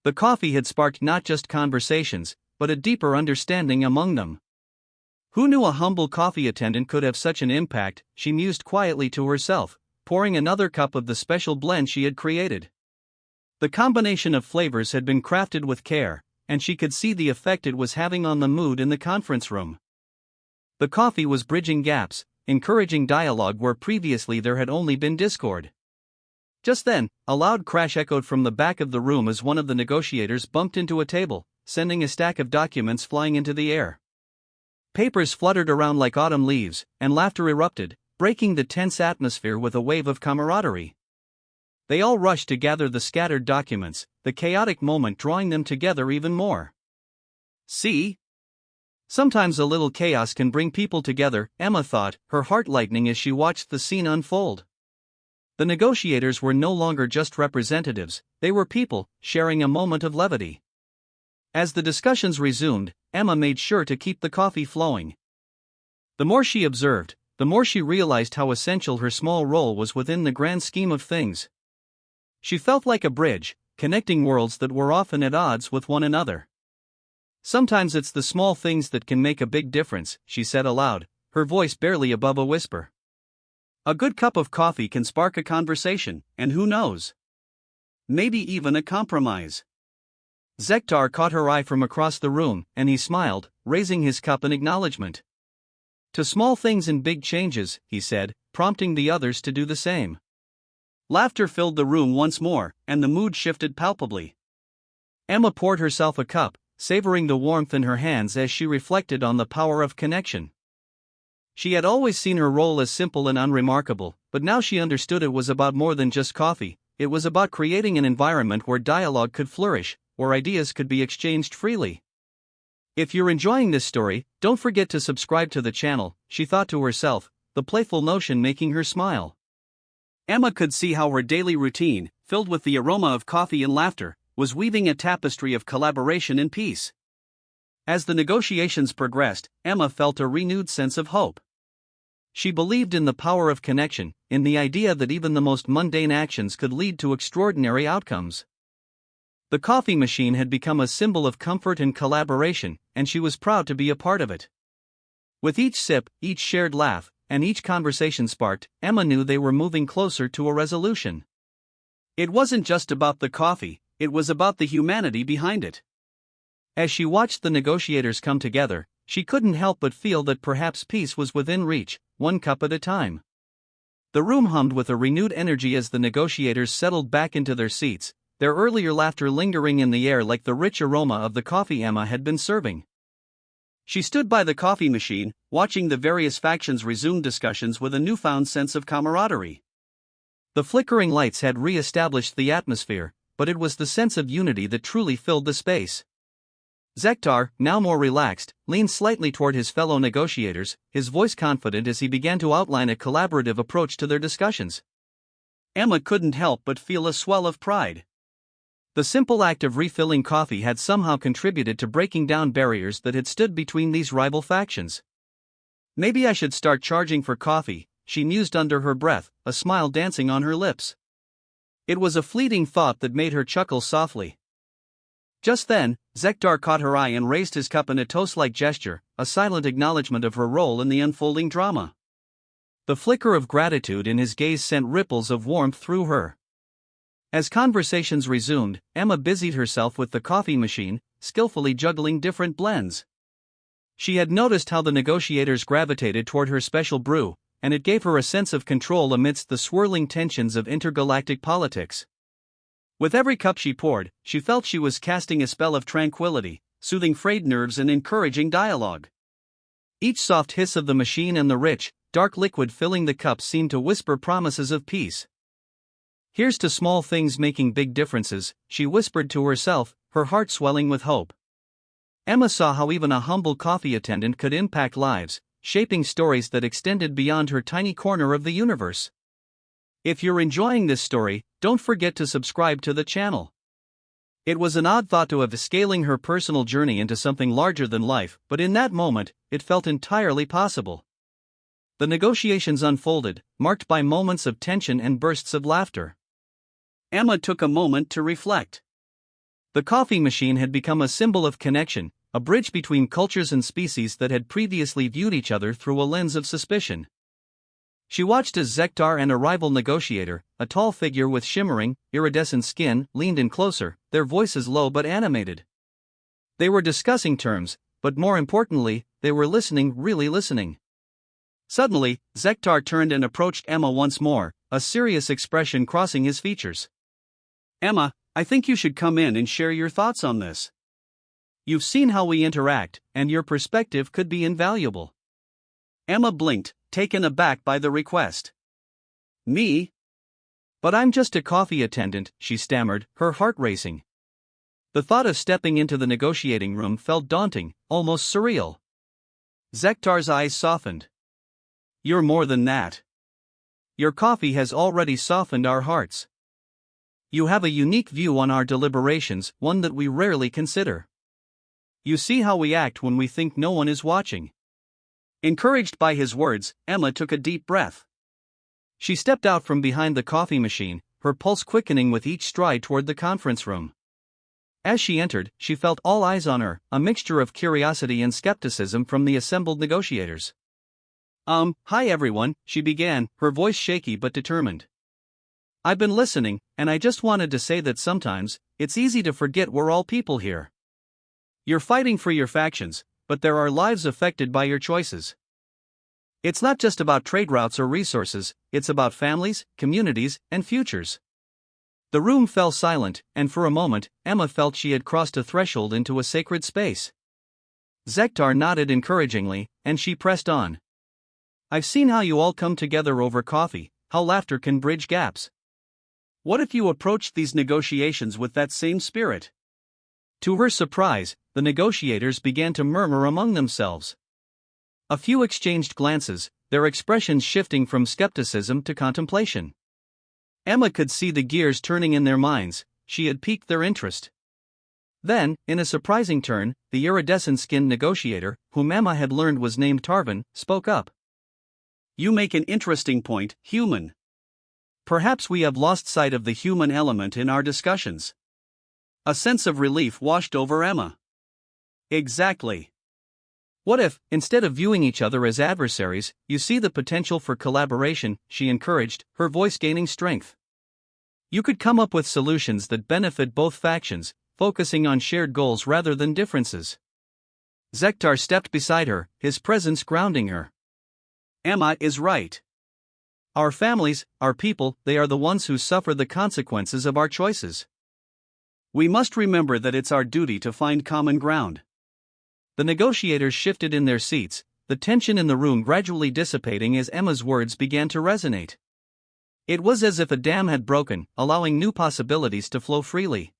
The coffee had sparked not just conversations, but a deeper understanding among them. Who knew a humble coffee attendant could have such an impact, she mused quietly to herself, pouring another cup of the special blend she had created. The combination of flavors had been crafted with care, and she could see the effect it was having on the mood in the conference room. The coffee was bridging gaps, encouraging dialogue where previously there had only been discord. Just then, a loud crash echoed from the back of the room as one of the negotiators bumped into a table, sending a stack of documents flying into the air. Papers fluttered around like autumn leaves, and laughter erupted, breaking the tense atmosphere with a wave of camaraderie. They all rushed to gather the scattered documents, the chaotic moment drawing them together even more. "See?" Sometimes a little chaos can bring people together, Emma thought, her heart lightening as she watched the scene unfold. The negotiators were no longer just representatives, they were people, sharing a moment of levity. As the discussions resumed, Emma made sure to keep the coffee flowing. The more she observed, the more she realized how essential her small role was within the grand scheme of things. She felt like a bridge, connecting worlds that were often at odds with one another. Sometimes it's the small things that can make a big difference, she said aloud, her voice barely above a whisper. A good cup of coffee can spark a conversation, and who knows? Maybe even a compromise. Zektar caught her eye from across the room, and he smiled, raising his cup in acknowledgement. To small things and big changes, he said, prompting the others to do the same. Laughter filled the room once more, and the mood shifted palpably. Emma poured herself a cup, savoring the warmth in her hands as she reflected on the power of connection. She had always seen her role as simple and unremarkable, but now she understood it was about more than just coffee. It was about creating an environment where dialogue could flourish, where ideas could be exchanged freely. If you're enjoying this story, don't forget to subscribe to the channel, she thought to herself, the playful notion making her smile. Emma could see how her daily routine, filled with the aroma of coffee and laughter, was weaving a tapestry of collaboration and peace. As the negotiations progressed, Emma felt a renewed sense of hope. She believed in the power of connection, in the idea that even the most mundane actions could lead to extraordinary outcomes. The coffee machine had become a symbol of comfort and collaboration, and she was proud to be a part of it. With each sip, each shared laugh, and each conversation sparked, Emma knew they were moving closer to a resolution. It wasn't just about the coffee, it was about the humanity behind it. As she watched the negotiators come together, she couldn't help but feel that perhaps peace was within reach, one cup at a time. The room hummed with a renewed energy as the negotiators settled back into their seats, their earlier laughter lingering in the air like the rich aroma of the coffee Emma had been serving. She stood by the coffee machine, watching the various factions resume discussions with a newfound sense of camaraderie. The flickering lights had re-established the atmosphere, but it was the sense of unity that truly filled the space. Zektar, now more relaxed, leaned slightly toward his fellow negotiators, his voice confident as he began to outline a collaborative approach to their discussions. Emma couldn't help but feel a swell of pride. The simple act of refilling coffee had somehow contributed to breaking down barriers that had stood between these rival factions. Maybe I should start charging for coffee, she mused under her breath, a smile dancing on her lips. It was a fleeting thought that made her chuckle softly. Just then, Zektar caught her eye and raised his cup in a toast-like gesture, a silent acknowledgement of her role in the unfolding drama. The flicker of gratitude in his gaze sent ripples of warmth through her. As conversations resumed, Emma busied herself with the coffee machine, skillfully juggling different blends. She had noticed how the negotiators gravitated toward her special brew, and it gave her a sense of control amidst the swirling tensions of intergalactic politics. With every cup she poured, she felt she was casting a spell of tranquility, soothing frayed nerves and encouraging dialogue. Each soft hiss of the machine and the rich, dark liquid filling the cups seemed to whisper promises of peace. Here's to small things making big differences, she whispered to herself, her heart swelling with hope. Emma saw how even a humble coffee attendant could impact lives, shaping stories that extended beyond her tiny corner of the universe. If you're enjoying this story, don't forget to subscribe to the channel. It was an odd thought to have scaling her personal journey into something larger than life, but in that moment, it felt entirely possible. The negotiations unfolded, marked by moments of tension and bursts of laughter. Emma took a moment to reflect. The coffee machine had become a symbol of connection, a bridge between cultures and species that had previously viewed each other through a lens of suspicion. She watched as Zektar and a rival negotiator, a tall figure with shimmering, iridescent skin, leaned in closer, their voices low but animated. They were discussing terms, but more importantly, they were listening, really listening. Suddenly, Zektar turned and approached Emma once more, a serious expression crossing his features. Emma, I think you should come in and share your thoughts on this. You've seen how we interact, and your perspective could be invaluable. Emma blinked, taken aback by the request. Me? But I'm just a coffee attendant, she stammered, her heart racing. The thought of stepping into the negotiating room felt daunting, almost surreal. Zektar's eyes softened. You're more than that. Your coffee has already softened our hearts. You have a unique view on our deliberations, one that we rarely consider. You see how we act when we think no one is watching. Encouraged by his words, Emma took a deep breath. She stepped out from behind the coffee machine, her pulse quickening with each stride toward the conference room. As she entered, she felt all eyes on her, a mixture of curiosity and skepticism from the assembled negotiators. Hi everyone, she began, her voice shaky but determined. I've been listening, and I just wanted to say that sometimes, it's easy to forget we're all people here. You're fighting for your factions, but there are lives affected by your choices. It's not just about trade routes or resources, it's about families, communities, and futures. The room fell silent, and for a moment, Emma felt she had crossed a threshold into a sacred space. Zektar nodded encouragingly, and she pressed on. I've seen how you all come together over coffee, how laughter can bridge gaps. What if you approached these negotiations with that same spirit? To her surprise, the negotiators began to murmur among themselves. A few exchanged glances, their expressions shifting from skepticism to contemplation. Emma could see the gears turning in their minds, she had piqued their interest. Then, in a surprising turn, the iridescent-skinned negotiator, whom Emma had learned was named Tarvin, spoke up. You make an interesting point, human. Perhaps we have lost sight of the human element in our discussions. A sense of relief washed over Emma. Exactly. What if, instead of viewing each other as adversaries, you see the potential for collaboration, she encouraged, her voice gaining strength. You could come up with solutions that benefit both factions, focusing on shared goals rather than differences. Zektar stepped beside her, his presence grounding her. Emma is right. Our families, our people, they are the ones who suffer the consequences of our choices. We must remember that it's our duty to find common ground. The negotiators shifted in their seats, the tension in the room gradually dissipating as Emma's words began to resonate. It was as if a dam had broken, allowing new possibilities to flow freely.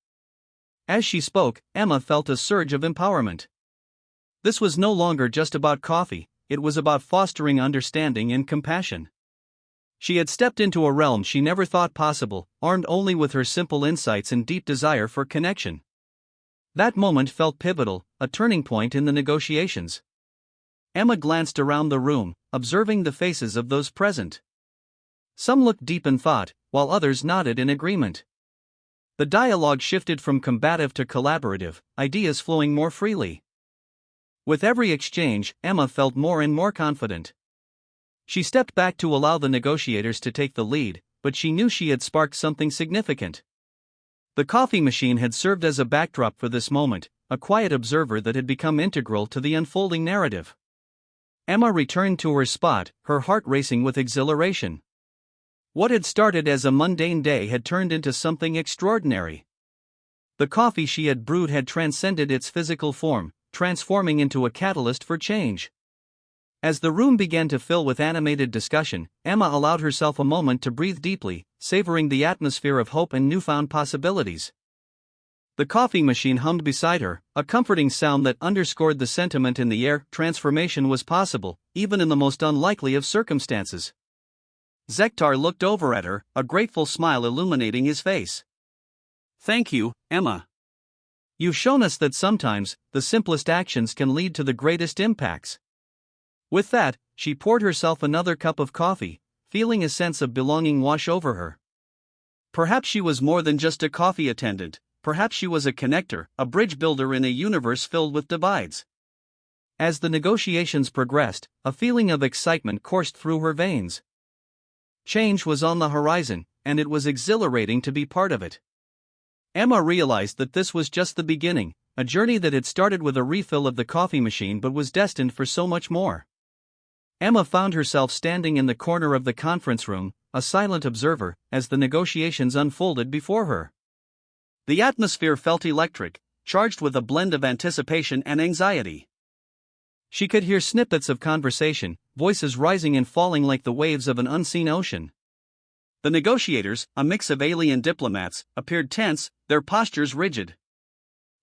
As she spoke, Emma felt a surge of empowerment. This was no longer just about coffee, it was about fostering understanding and compassion. She had stepped into a realm she never thought possible, armed only with her simple insights and deep desire for connection. That moment felt pivotal, a turning point in the negotiations. Emma glanced around the room, observing the faces of those present. Some looked deep in thought, while others nodded in agreement. The dialogue shifted from combative to collaborative, ideas flowing more freely. With every exchange, Emma felt more and more confident. She stepped back to allow the negotiators to take the lead, but she knew she had sparked something significant. The coffee machine had served as a backdrop for this moment, a quiet observer that had become integral to the unfolding narrative. Emma returned to her spot, her heart racing with exhilaration. What had started as a mundane day had turned into something extraordinary. The coffee she had brewed had transcended its physical form, transforming into a catalyst for change. As the room began to fill with animated discussion, Emma allowed herself a moment to breathe deeply, savoring the atmosphere of hope and newfound possibilities. The coffee machine hummed beside her, a comforting sound that underscored the sentiment in the air. Transformation was possible, even in the most unlikely of circumstances. Zektar looked over at her, a grateful smile illuminating his face. Thank you, Emma. You've shown us that sometimes, the simplest actions can lead to the greatest impacts. With that, she poured herself another cup of coffee, feeling a sense of belonging wash over her. Perhaps she was more than just a coffee attendant, perhaps she was a connector, a bridge builder in a universe filled with divides. As the negotiations progressed, a feeling of excitement coursed through her veins. Change was on the horizon, and it was exhilarating to be part of it. Emma realized that this was just the beginning, a journey that had started with a refill of the coffee machine but was destined for so much more. Emma found herself standing in the corner of the conference room, a silent observer, as the negotiations unfolded before her. The atmosphere felt electric, charged with a blend of anticipation and anxiety. She could hear snippets of conversation, voices rising and falling like the waves of an unseen ocean. The negotiators, a mix of alien diplomats, appeared tense, their postures rigid.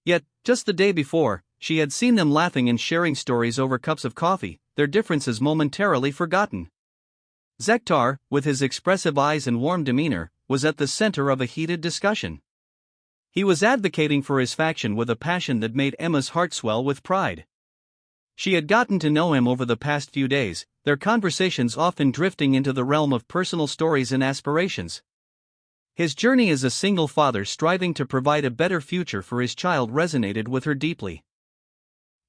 Yet, just the day before, she had seen them laughing and sharing stories over cups of coffee, their differences momentarily forgotten. Zektar, with his expressive eyes and warm demeanor, was at the center of a heated discussion. He was advocating for his faction with a passion that made Emma's heart swell with pride. She had gotten to know him over the past few days, their conversations often drifting into the realm of personal stories and aspirations. His journey as a single father striving to provide a better future for his child resonated with her deeply.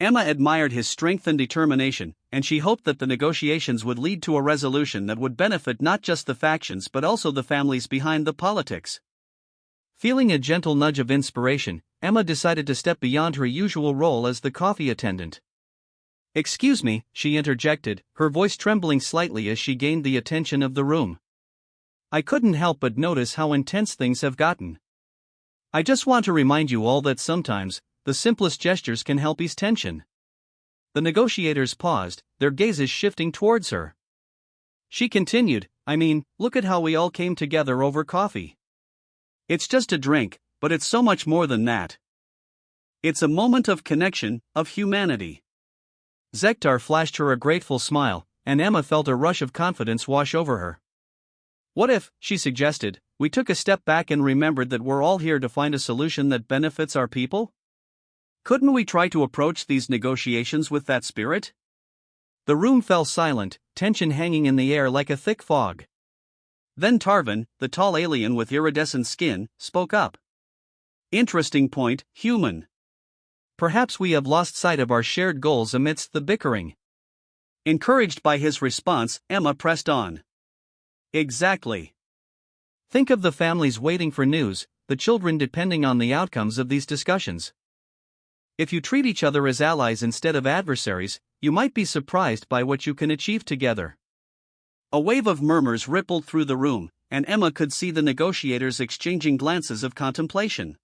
Emma admired his strength and determination, and she hoped that the negotiations would lead to a resolution that would benefit not just the factions but also the families behind the politics. Feeling a gentle nudge of inspiration, Emma decided to step beyond her usual role as the coffee attendant. "Excuse me," she interjected, her voice trembling slightly as she gained the attention of the room. "I couldn't help but notice how intense things have gotten. I just want to remind you all that sometimes, the simplest gestures can help ease tension." The negotiators paused, their gazes shifting towards her. She continued, "I mean, look at how we all came together over coffee. It's just a drink, but it's so much more than that. It's a moment of connection, of humanity." Zektar flashed her a grateful smile, and Emma felt a rush of confidence wash over her. "What if," she suggested, "we took a step back and remembered that we're all here to find a solution that benefits our people? Couldn't we try to approach these negotiations with that spirit?" The room fell silent, tension hanging in the air like a thick fog. Then Tarvin, the tall alien with iridescent skin, spoke up. "Interesting point, human. Perhaps we have lost sight of our shared goals amidst the bickering." Encouraged by his response, Emma pressed on. "Exactly. Think of the families waiting for news, the children depending on the outcomes of these discussions. If you treat each other as allies instead of adversaries, you might be surprised by what you can achieve together." A wave of murmurs rippled through the room, and Emma could see the negotiators exchanging glances of contemplation.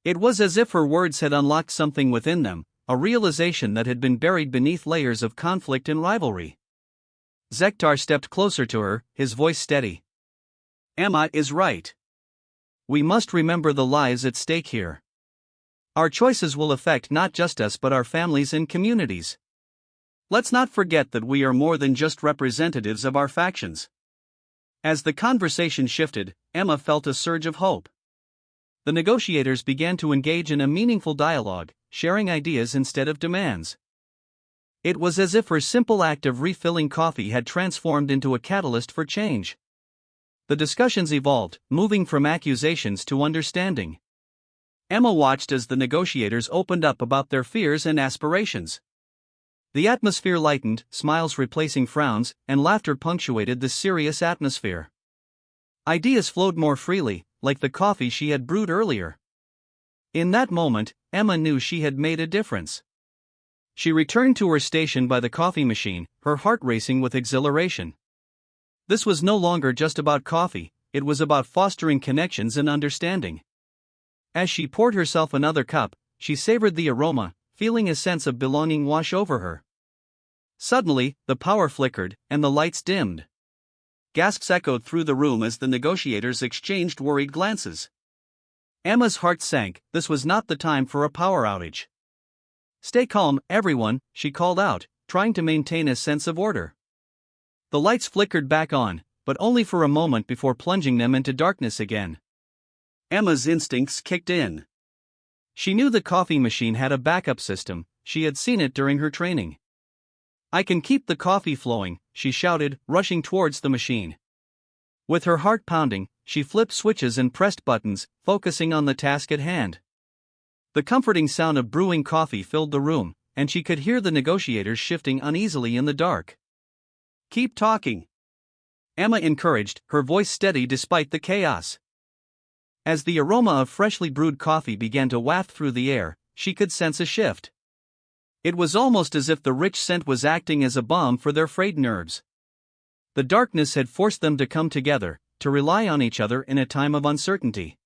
It was as if her words had unlocked something within them, a realization that had been buried beneath layers of conflict and rivalry. Zektar stepped closer to her, his voice steady. "Emma is right. We must remember the lives at stake here. Our choices will affect not just us but our families and communities. Let's not forget that we are more than just representatives of our factions." As the conversation shifted, Emma felt a surge of hope. The negotiators began to engage in a meaningful dialogue, sharing ideas instead of demands. It was as if her simple act of refilling coffee had transformed into a catalyst for change. The discussions evolved, moving from accusations to understanding. Emma watched as the negotiators opened up about their fears and aspirations. The atmosphere lightened, smiles replacing frowns, and laughter punctuated the serious atmosphere. Ideas flowed more freely, like the coffee she had brewed earlier. In that moment, Emma knew she had made a difference. She returned to her station by the coffee machine, her heart racing with exhilaration. This was no longer just about coffee, it was about fostering connections and understanding. As she poured herself another cup, she savored the aroma, feeling a sense of belonging wash over her. Suddenly, the power flickered, and the lights dimmed. Gasps echoed through the room as the negotiators exchanged worried glances. Emma's heart sank, this was not the time for a power outage. "Stay calm, everyone," she called out, trying to maintain a sense of order. The lights flickered back on, but only for a moment before plunging them into darkness again. Emma's instincts kicked in. She knew the coffee machine had a backup system, she had seen it during her training. "I can keep the coffee flowing," she shouted, rushing towards the machine. With her heart pounding, she flipped switches and pressed buttons, focusing on the task at hand. The comforting sound of brewing coffee filled the room, and she could hear the negotiators shifting uneasily in the dark. "Keep talking," Emma encouraged, her voice steady despite the chaos. As the aroma of freshly brewed coffee began to waft through the air, she could sense a shift. It was almost as if the rich scent was acting as a balm for their frayed nerves. The darkness had forced them to come together, to rely on each other in a time of uncertainty.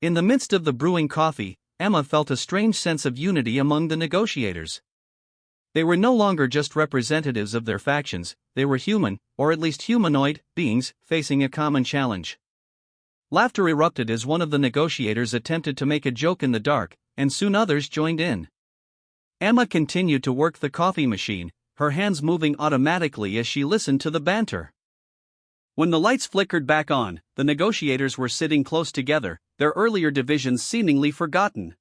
In the midst of the brewing coffee, Emma felt a strange sense of unity among the negotiators. They were no longer just representatives of their factions, they were human, or at least humanoid, beings, facing a common challenge. Laughter erupted as one of the negotiators attempted to make a joke in the dark, and soon others joined in. Emma continued to work the coffee machine, her hands moving automatically as she listened to the banter. When the lights flickered back on, the negotiators were sitting close together, their earlier divisions seemingly forgotten.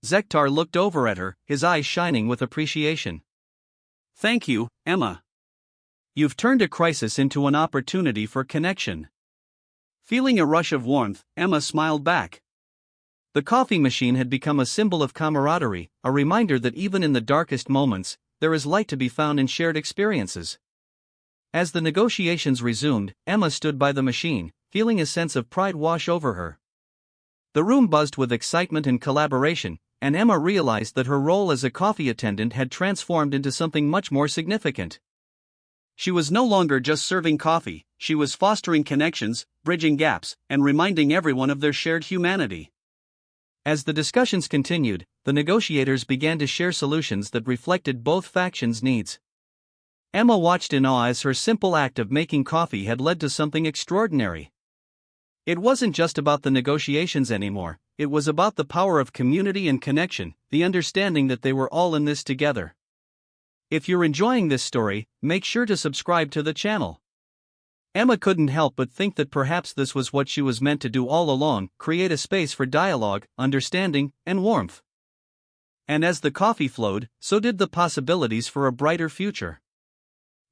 Zektar looked over at her, his eyes shining with appreciation. "Thank you, Emma. You've turned a crisis into an opportunity for connection." Feeling a rush of warmth, Emma smiled back. The coffee machine had become a symbol of camaraderie, a reminder that even in the darkest moments, there is light to be found in shared experiences. As the negotiations resumed, Emma stood by the machine, feeling a sense of pride wash over her. The room buzzed with excitement and collaboration, and Emma realized that her role as a coffee attendant had transformed into something much more significant. She was no longer just serving coffee, she was fostering connections, bridging gaps, and reminding everyone of their shared humanity. As the discussions continued, the negotiators began to share solutions that reflected both factions' needs. Emma watched in awe as her simple act of making coffee had led to something extraordinary. It wasn't just about the negotiations anymore, it was about the power of community and connection, the understanding that they were all in this together. If you're enjoying this story, make sure to subscribe to the channel. Emma couldn't help but think that perhaps this was what she was meant to do all along, create a space for dialogue, understanding, and warmth. And as the coffee flowed, so did the possibilities for a brighter future.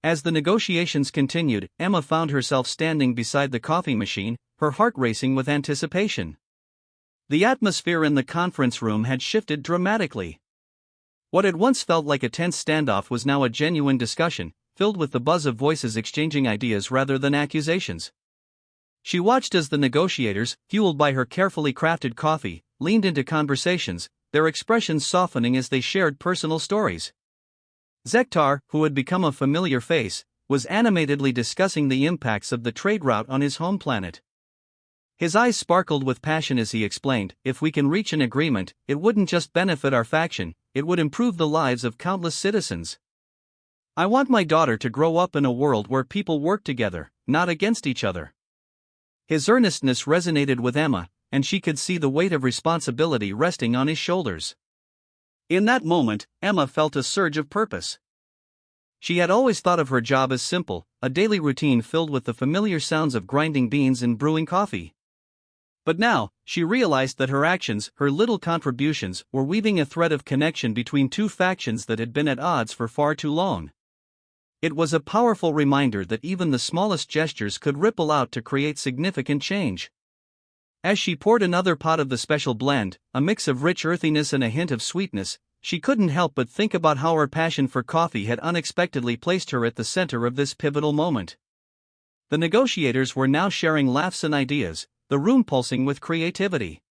As the negotiations continued, Emma found herself standing beside the coffee machine, her heart racing with anticipation. The atmosphere in the conference room had shifted dramatically. What had once felt like a tense standoff was now a genuine discussion, filled with the buzz of voices exchanging ideas rather than accusations. She watched as the negotiators, fueled by her carefully crafted coffee, leaned into conversations, their expressions softening as they shared personal stories. Zektar, who had become a familiar face, was animatedly discussing the impacts of the trade route on his home planet. His eyes sparkled with passion as he explained, "If we can reach an agreement, it wouldn't just benefit our faction, it would improve the lives of countless citizens. I want my daughter to grow up in a world where people work together, not against each other." His earnestness resonated with Emma, and she could see the weight of responsibility resting on his shoulders. In that moment, Emma felt a surge of purpose. She had always thought of her job as simple, a daily routine filled with the familiar sounds of grinding beans and brewing coffee. But now, she realized that her actions, her little contributions, were weaving a thread of connection between two factions that had been at odds for far too long. It was a powerful reminder that even the smallest gestures could ripple out to create significant change. As she poured another pot of the special blend, a mix of rich earthiness and a hint of sweetness, she couldn't help but think about how her passion for coffee had unexpectedly placed her at the center of this pivotal moment. The negotiators were now sharing laughs and ideas, the room pulsing with creativity.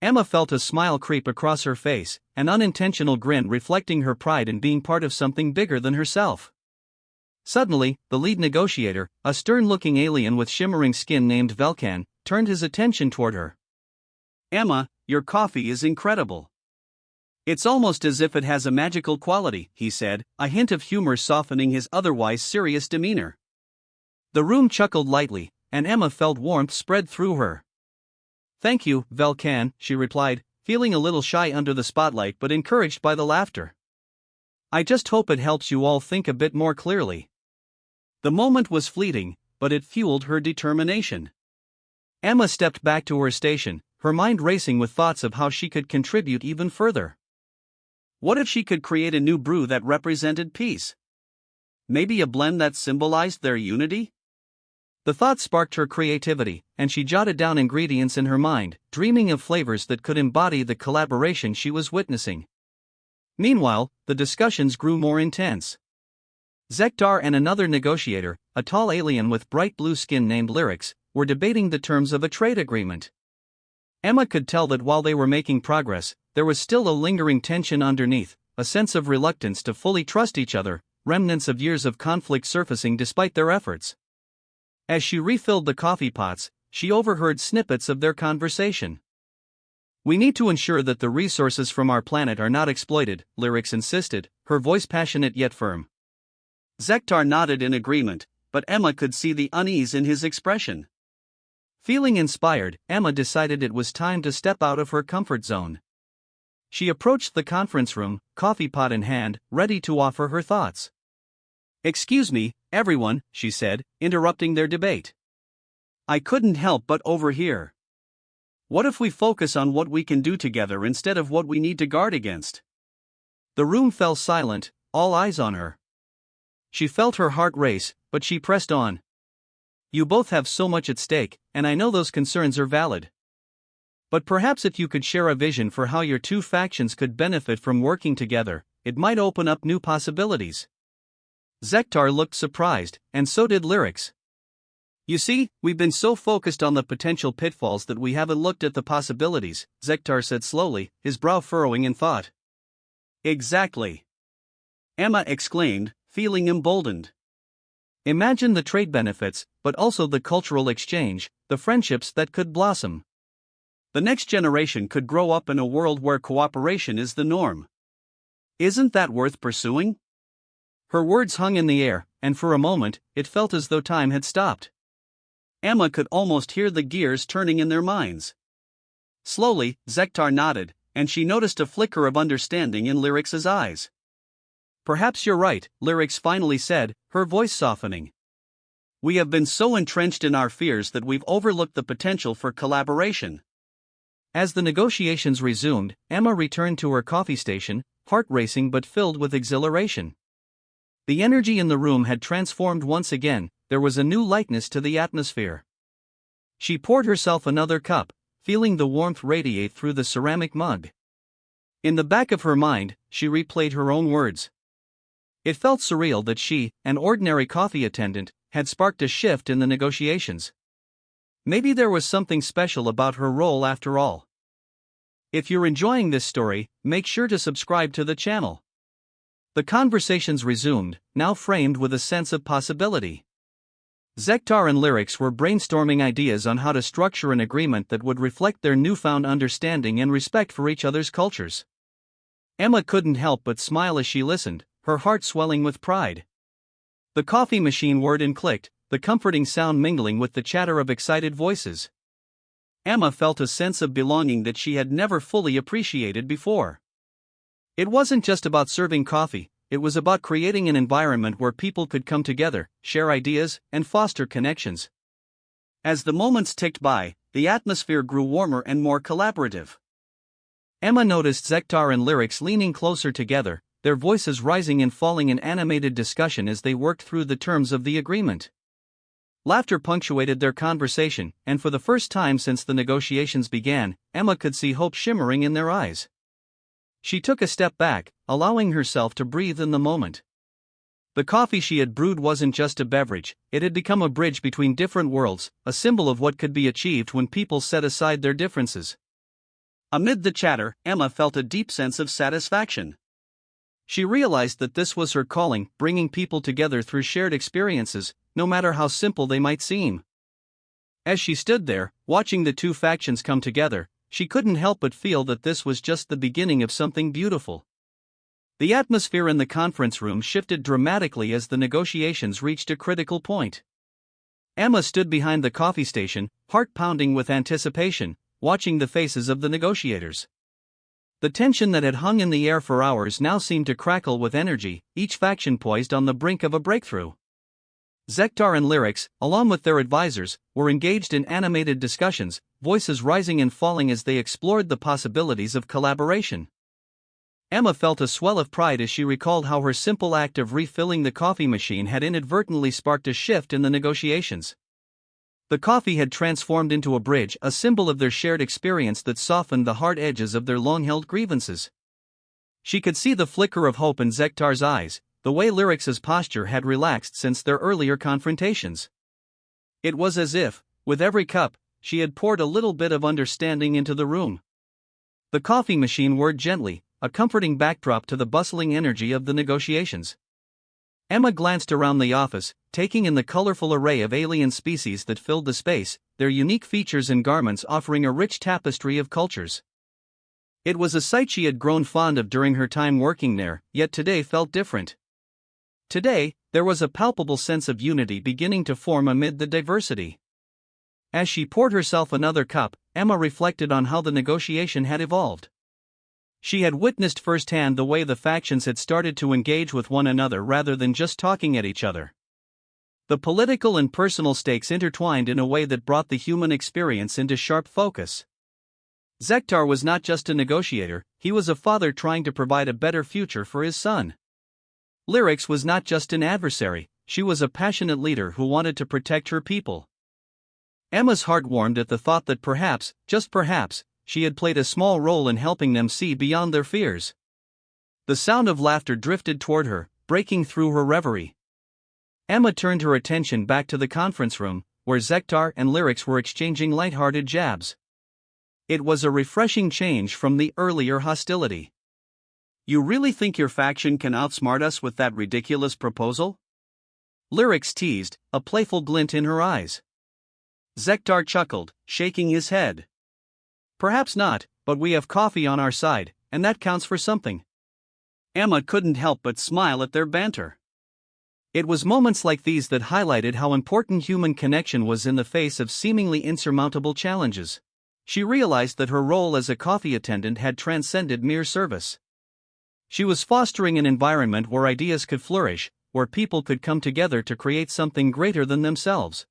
Emma felt a smile creep across her face, an unintentional grin reflecting her pride in being part of something bigger than herself. Suddenly, the lead negotiator, a stern-looking alien with shimmering skin named Velkan, turned his attention toward her. "Emma, your coffee is incredible. It's almost as if it has a magical quality," he said, a hint of humor softening his otherwise serious demeanor. The room chuckled lightly, and Emma felt warmth spread through her. "Thank you, Velkan," she replied, feeling a little shy under the spotlight but encouraged by the laughter. "I just hope it helps you all think a bit more clearly." The moment was fleeting, but it fueled her determination. Emma stepped back to her station, her mind racing with thoughts of how she could contribute even further. What if she could create a new brew that represented peace? Maybe a blend that symbolized their unity? The thought sparked her creativity, and she jotted down ingredients in her mind, dreaming of flavors that could embody the collaboration she was witnessing. Meanwhile, the discussions grew more intense. Zektar and another negotiator, a tall alien with bright blue skin named Lyrics, were debating the terms of a trade agreement. Emma could tell that while they were making progress, there was still a lingering tension underneath, a sense of reluctance to fully trust each other, remnants of years of conflict surfacing despite their efforts. As she refilled the coffee pots, she overheard snippets of their conversation. "We need to ensure that the resources from our planet are not exploited," Lyrics insisted, her voice passionate yet firm. Zektar nodded in agreement, but Emma could see the unease in his expression. Feeling inspired, Emma decided it was time to step out of her comfort zone. She approached the conference room, coffee pot in hand, ready to offer her thoughts. "Excuse me, everyone," she said, interrupting their debate. "I couldn't help but overhear. What if we focus on what we can do together instead of what we need to guard against?" The room fell silent, all eyes on her. She felt her heart race, but she pressed on. "You both have so much at stake, and I know those concerns are valid. But perhaps if you could share a vision for how your two factions could benefit from working together, it might open up new possibilities." Zektar looked surprised, and so did Lyrics. "You see, we've been so focused on the potential pitfalls that we haven't looked at the possibilities," Zektar said slowly, his brow furrowing in thought. "Exactly," Emma exclaimed, feeling emboldened. "Imagine the trade benefits, but also the cultural exchange, the friendships that could blossom. The next generation could grow up in a world where cooperation is the norm. Isn't that worth pursuing?" Her words hung in the air, and for a moment, it felt as though time had stopped. Emma could almost hear the gears turning in their minds. Slowly, Zektar nodded, and she noticed a flicker of understanding in Lyrics' eyes. "Perhaps you're right," Lyrics finally said, her voice softening. "We have been so entrenched in our fears that we've overlooked the potential for collaboration." As the negotiations resumed, Emma returned to her coffee station, heart racing but filled with exhilaration. The energy in the room had transformed once again, there was a new lightness to the atmosphere. She poured herself another cup, feeling the warmth radiate through the ceramic mug. In the back of her mind, she replayed her own words. It felt surreal that she, an ordinary coffee attendant, had sparked a shift in the negotiations. Maybe there was something special about her role after all. If you're enjoying this story, make sure to subscribe to the channel. The conversations resumed, now framed with a sense of possibility. Zektar and Lyrics were brainstorming ideas on how to structure an agreement that would reflect their newfound understanding and respect for each other's cultures. Emma couldn't help but smile as she listened, her heart swelling with pride. The coffee machine whirred and clicked, the comforting sound mingling with the chatter of excited voices. Emma felt a sense of belonging that she had never fully appreciated before. It wasn't just about serving coffee, it was about creating an environment where people could come together, share ideas, and foster connections. As the moments ticked by, the atmosphere grew warmer and more collaborative. Emma noticed Zektar and Lyrics leaning closer together, their voices rising and falling in animated discussion as they worked through the terms of the agreement. Laughter punctuated their conversation, and for the first time since the negotiations began, Emma could see hope shimmering in their eyes. She took a step back, allowing herself to breathe in the moment. The coffee she had brewed wasn't just a beverage, it had become a bridge between different worlds, a symbol of what could be achieved when people set aside their differences. Amid the chatter, Emma felt a deep sense of satisfaction. She realized that this was her calling, bringing people together through shared experiences, no matter how simple they might seem. As she stood there, watching the two factions come together, she couldn't help but feel that this was just the beginning of something beautiful. The atmosphere in the conference room shifted dramatically as the negotiations reached a critical point. Emma stood behind the coffee station, heart pounding with anticipation, watching the faces of the negotiators. The tension that had hung in the air for hours now seemed to crackle with energy, each faction poised on the brink of a breakthrough. Zektar and Lyrics, along with their advisors, were engaged in animated discussions, voices rising and falling as they explored the possibilities of collaboration. Emma felt a swell of pride as she recalled how her simple act of refilling the coffee machine had inadvertently sparked a shift in the negotiations. The coffee had transformed into a bridge, a symbol of their shared experience that softened the hard edges of their long-held grievances. She could see the flicker of hope in Zektar's eyes, the way Lyrics' posture had relaxed since their earlier confrontations. It was as if, with every cup, she had poured a little bit of understanding into the room. The coffee machine whirred gently, a comforting backdrop to the bustling energy of the negotiations. Emma glanced around the office, taking in the colorful array of alien species that filled the space, their unique features and garments offering a rich tapestry of cultures. It was a sight she had grown fond of during her time working there, yet today felt different. Today, there was a palpable sense of unity beginning to form amid the diversity. As she poured herself another cup, Emma reflected on how the negotiation had evolved. She had witnessed firsthand the way the factions had started to engage with one another rather than just talking at each other. The political and personal stakes intertwined in a way that brought the human experience into sharp focus. Zektar was not just a negotiator, he was a father trying to provide a better future for his son. Lyrics was not just an adversary, she was a passionate leader who wanted to protect her people. Emma's heart warmed at the thought that perhaps, just perhaps, she had played a small role in helping them see beyond their fears. The sound of laughter drifted toward her, breaking through her reverie. Emma turned her attention back to the conference room, where Zektar and Lyrics were exchanging light-hearted jabs. It was a refreshing change from the earlier hostility. "You really think your faction can outsmart us with that ridiculous proposal?" Lyrics teased, a playful glint in her eyes. Zektar chuckled, shaking his head. "Perhaps not, but we have coffee on our side, and that counts for something." Emma couldn't help but smile at their banter. It was moments like these that highlighted how important human connection was in the face of seemingly insurmountable challenges. She realized that her role as a coffee attendant had transcended mere service. She was fostering an environment where ideas could flourish, where people could come together to create something greater than themselves.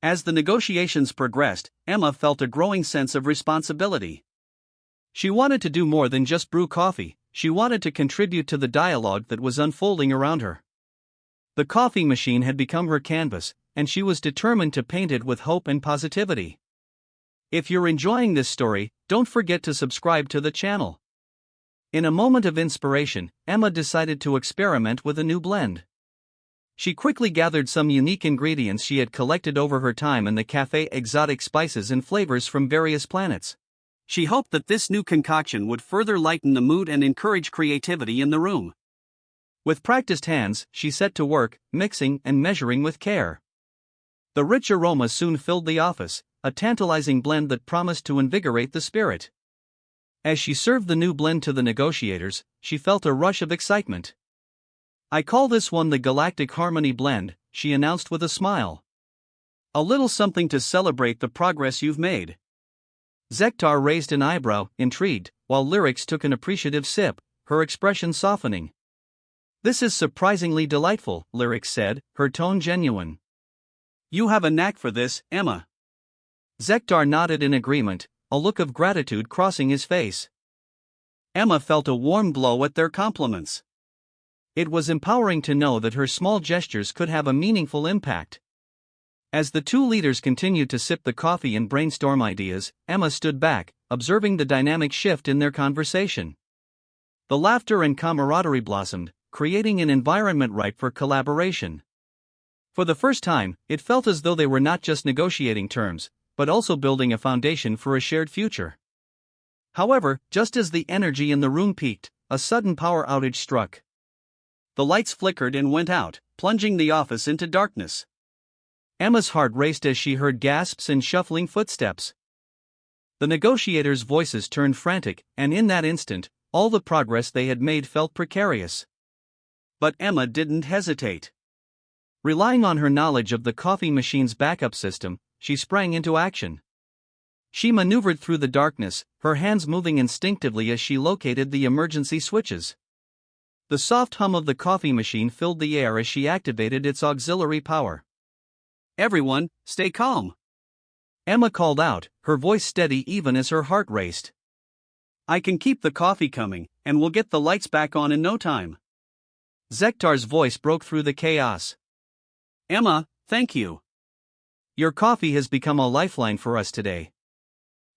As the negotiations progressed, Emma felt a growing sense of responsibility. She wanted to do more than just brew coffee, she wanted to contribute to the dialogue that was unfolding around her. The coffee machine had become her canvas, and she was determined to paint it with hope and positivity. If you're enjoying this story, don't forget to subscribe to the channel. In a moment of inspiration, Emma decided to experiment with a new blend. She quickly gathered some unique ingredients she had collected over her time in the cafe, exotic spices and flavors from various planets. She hoped that this new concoction would further lighten the mood and encourage creativity in the room. With practiced hands, she set to work, mixing and measuring with care. The rich aroma soon filled the office, a tantalizing blend that promised to invigorate the spirit. As she served the new blend to the negotiators, she felt a rush of excitement. "I call this one the Galactic Harmony Blend," she announced with a smile. "A little something to celebrate the progress you've made." Zektar raised an eyebrow, intrigued, while Lyrics took an appreciative sip, her expression softening. "This is surprisingly delightful," Lyrics said, her tone genuine. "You have a knack for this, Emma." Zektar nodded in agreement, a look of gratitude crossing his face. Emma felt a warm glow at their compliments. It was empowering to know that her small gestures could have a meaningful impact. As the two leaders continued to sip the coffee and brainstorm ideas, Emma stood back, observing the dynamic shift in their conversation. The laughter and camaraderie blossomed, creating an environment ripe for collaboration. For the first time, it felt as though they were not just negotiating terms, but also building a foundation for a shared future. However, just as the energy in the room peaked, a sudden power outage struck. The lights flickered and went out, plunging the office into darkness. Emma's heart raced as she heard gasps and shuffling footsteps. The negotiators' voices turned frantic, and in that instant, all the progress they had made felt precarious. But Emma didn't hesitate. Relying on her knowledge of the coffee machine's backup system, she sprang into action. She maneuvered through the darkness, her hands moving instinctively as she located the emergency switches. The soft hum of the coffee machine filled the air as she activated its auxiliary power. "Everyone, stay calm," Emma called out, her voice steady even as her heart raced. "I can keep the coffee coming, and we'll get the lights back on in no time." Zektar's voice broke through the chaos. "Emma, thank you. Your coffee has become a lifeline for us today."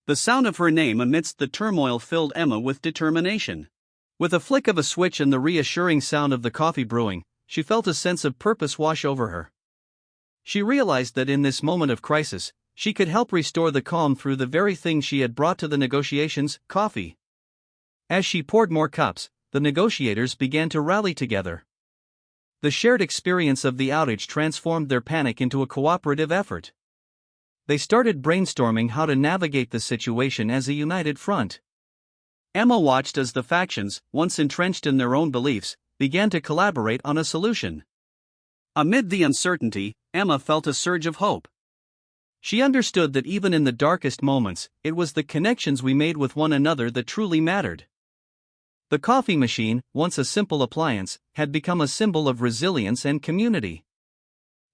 The sound of her name amidst the turmoil filled Emma with determination. With a flick of a switch and the reassuring sound of the coffee brewing, she felt a sense of purpose wash over her. She realized that in this moment of crisis, she could help restore the calm through the very thing she had brought to the negotiations, coffee. As she poured more cups, the negotiators began to rally together. The shared experience of the outage transformed their panic into a cooperative effort. They started brainstorming how to navigate the situation as a united front. Emma watched as the factions, once entrenched in their own beliefs, began to collaborate on a solution. Amid the uncertainty, Emma felt a surge of hope. She understood that even in the darkest moments, it was the connections we made with one another that truly mattered. The coffee machine, once a simple appliance, had become a symbol of resilience and community.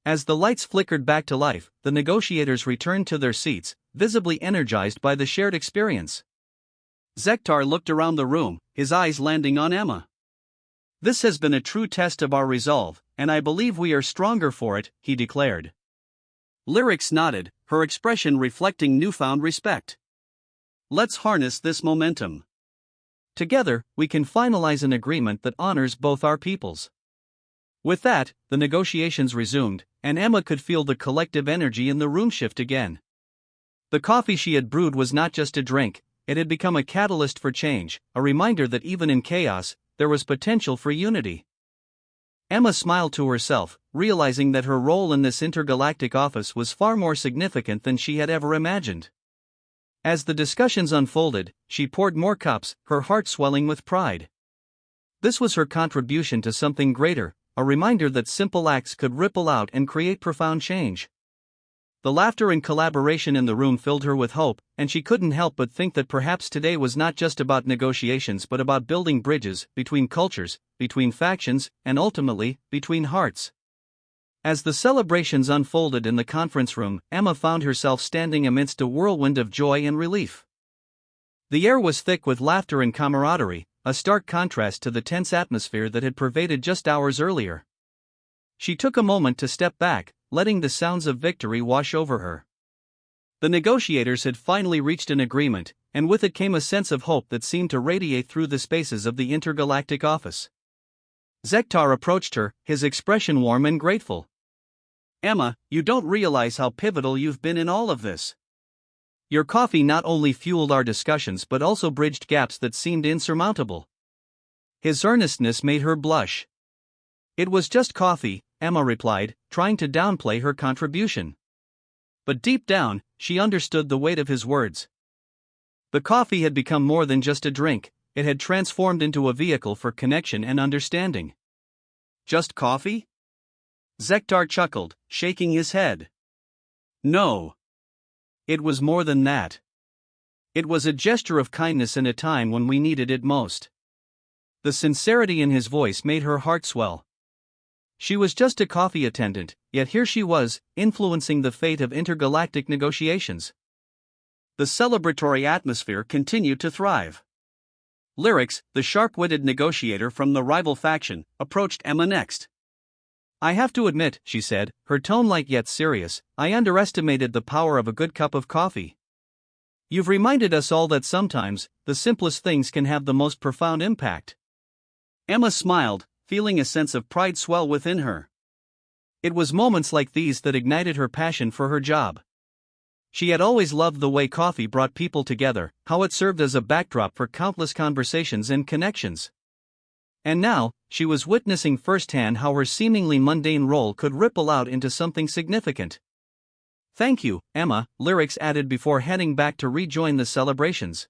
As the lights flickered back to life, the negotiators returned to their seats, visibly energized by the shared experience. Zektar looked around the room, his eyes landing on Emma. "This has been a true test of our resolve, and I believe we are stronger for it," he declared. Lyrics nodded, her expression reflecting newfound respect. "Let's harness this momentum. Together, we can finalize an agreement that honors both our peoples." With that, the negotiations resumed, and Emma could feel the collective energy in the room shift again. The coffee she had brewed was not just a drink, it had become a catalyst for change, a reminder that even in chaos, there was potential for unity. Emma smiled to herself, realizing that her role in this intergalactic office was far more significant than she had ever imagined. As the discussions unfolded, she poured more cups, her heart swelling with pride. This was her contribution to something greater, a reminder that simple acts could ripple out and create profound change. The laughter and collaboration in the room filled her with hope, and she couldn't help but think that perhaps today was not just about negotiations but about building bridges between cultures, between factions, and ultimately, between hearts. As the celebrations unfolded in the conference room, Emma found herself standing amidst a whirlwind of joy and relief. The air was thick with laughter and camaraderie, a stark contrast to the tense atmosphere that had pervaded just hours earlier. She took a moment to step back, letting the sounds of victory wash over her. The negotiators had finally reached an agreement, and with it came a sense of hope that seemed to radiate through the spaces of the intergalactic office. Zektar approached her, his expression warm and grateful. "Emma, you don't realize how pivotal you've been in all of this. Your coffee not only fueled our discussions but also bridged gaps that seemed insurmountable." His earnestness made her blush. "It was just coffee," Emma replied, trying to downplay her contribution. But deep down, she understood the weight of his words. The coffee had become more than just a drink, it had transformed into a vehicle for connection and understanding. "Just coffee?" Zektar chuckled, shaking his head. "No. It was more than that. It was a gesture of kindness in a time when we needed it most." The sincerity in his voice made her heart swell. She was just a coffee attendant, yet here she was, influencing the fate of intergalactic negotiations. The celebratory atmosphere continued to thrive. Lyrics, the sharp-witted negotiator from the rival faction, approached Emma next. "I have to admit," she said, her tone light yet serious, "I underestimated the power of a good cup of coffee. You've reminded us all that sometimes, the simplest things can have the most profound impact." Emma smiled, feeling a sense of pride swell within her. It was moments like these that ignited her passion for her job. She had always loved the way coffee brought people together, how it served as a backdrop for countless conversations and connections. And now, she was witnessing firsthand how her seemingly mundane role could ripple out into something significant. "Thank you, Emma," Lyrics added before heading back to rejoin the celebrations.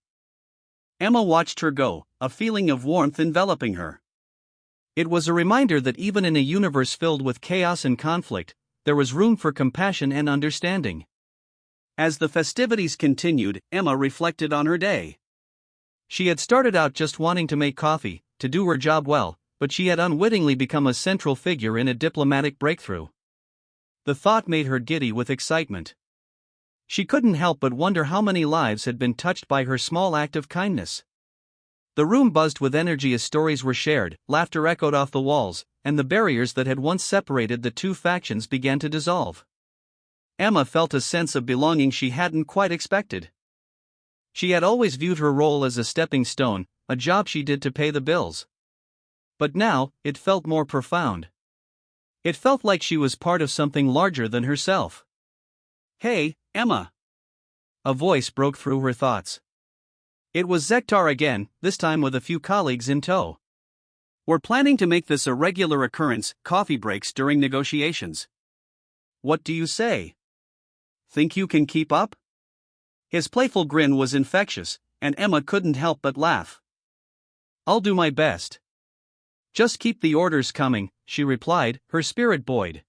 Emma watched her go, a feeling of warmth enveloping her. It was a reminder that even in a universe filled with chaos and conflict, there was room for compassion and understanding. As the festivities continued, Emma reflected on her day. She had started out just wanting to make coffee, to do her job well, but she had unwittingly become a central figure in a diplomatic breakthrough. The thought made her giddy with excitement. She couldn't help but wonder how many lives had been touched by her small act of kindness. The room buzzed with energy as stories were shared, laughter echoed off the walls, and the barriers that had once separated the two factions began to dissolve. Emma felt a sense of belonging she hadn't quite expected. She had always viewed her role as a stepping stone, a job she did to pay the bills. But now, it felt more profound. It felt like she was part of something larger than herself. "Hey, Emma!" A voice broke through her thoughts. It was Zektar again, this time with a few colleagues in tow. "We're planning to make this a regular occurrence, coffee breaks during negotiations. What do you say? Think you can keep up?" His playful grin was infectious, and Emma couldn't help but laugh. "I'll do my best. Just keep the orders coming," she replied, her spirit buoyed.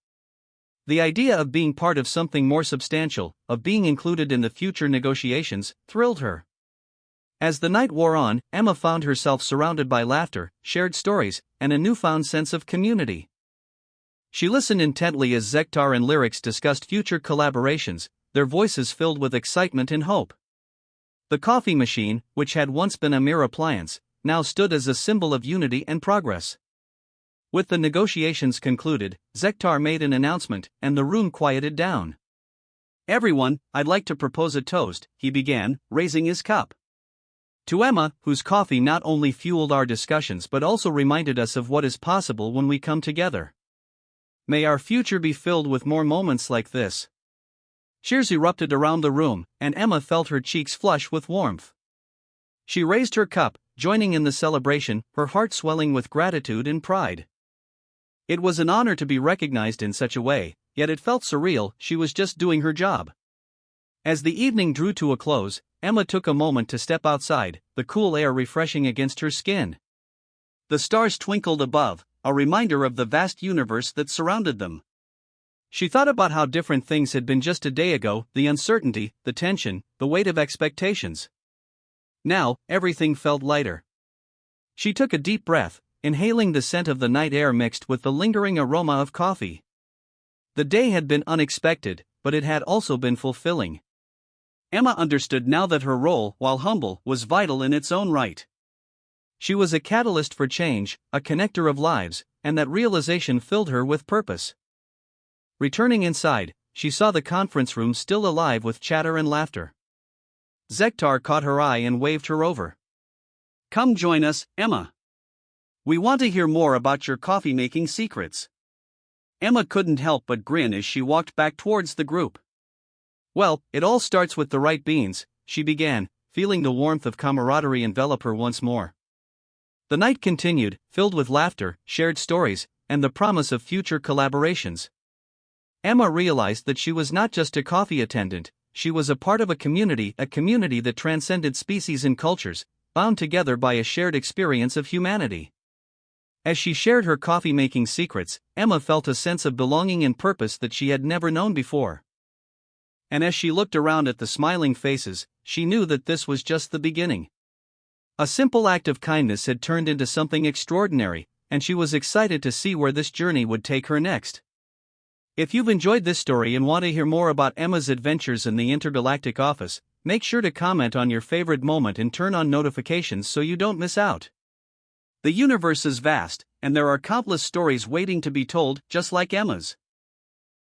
The idea of being part of something more substantial, of being included in the future negotiations, thrilled her. As the night wore on, Emma found herself surrounded by laughter, shared stories, and a newfound sense of community. She listened intently as Zektar and Lyrics discussed future collaborations, their voices filled with excitement and hope. The coffee machine, which had once been a mere appliance, now stood as a symbol of unity and progress. With the negotiations concluded, Zektar made an announcement, and the room quieted down. "Everyone, I'd like to propose a toast," he began, raising his cup. "To Emma, whose coffee not only fueled our discussions but also reminded us of what is possible when we come together. May our future be filled with more moments like this." Cheers erupted around the room, and Emma felt her cheeks flush with warmth. She raised her cup, joining in the celebration, her heart swelling with gratitude and pride. It was an honor to be recognized in such a way, yet it felt surreal. She was just doing her job. As the evening drew to a close, Emma took a moment to step outside, the cool air refreshing against her skin. The stars twinkled above, a reminder of the vast universe that surrounded them. She thought about how different things had been just a day ago, the uncertainty, the tension, the weight of expectations. Now, everything felt lighter. She took a deep breath, inhaling the scent of the night air mixed with the lingering aroma of coffee. The day had been unexpected, but it had also been fulfilling. Emma understood now that her role, while humble, was vital in its own right. She was a catalyst for change, a connector of lives, and that realization filled her with purpose. Returning inside, she saw the conference room still alive with chatter and laughter. Zektar caught her eye and waved her over. "Come join us, Emma. We want to hear more about your coffee-making secrets." Emma couldn't help but grin as she walked back towards the group. "Well, it all starts with the right beans," she began, feeling the warmth of camaraderie envelop her once more. The night continued, filled with laughter, shared stories, and the promise of future collaborations. Emma realized that she was not just a coffee attendant, she was a part of a community that transcended species and cultures, bound together by a shared experience of humanity. As she shared her coffee-making secrets, Emma felt a sense of belonging and purpose that she had never known before. And as she looked around at the smiling faces, she knew that this was just the beginning. A simple act of kindness had turned into something extraordinary, and she was excited to see where this journey would take her next. If you've enjoyed this story and want to hear more about Emma's adventures in the intergalactic office, make sure to comment on your favorite moment and turn on notifications so you don't miss out. The universe is vast, and there are countless stories waiting to be told, just like Emma's.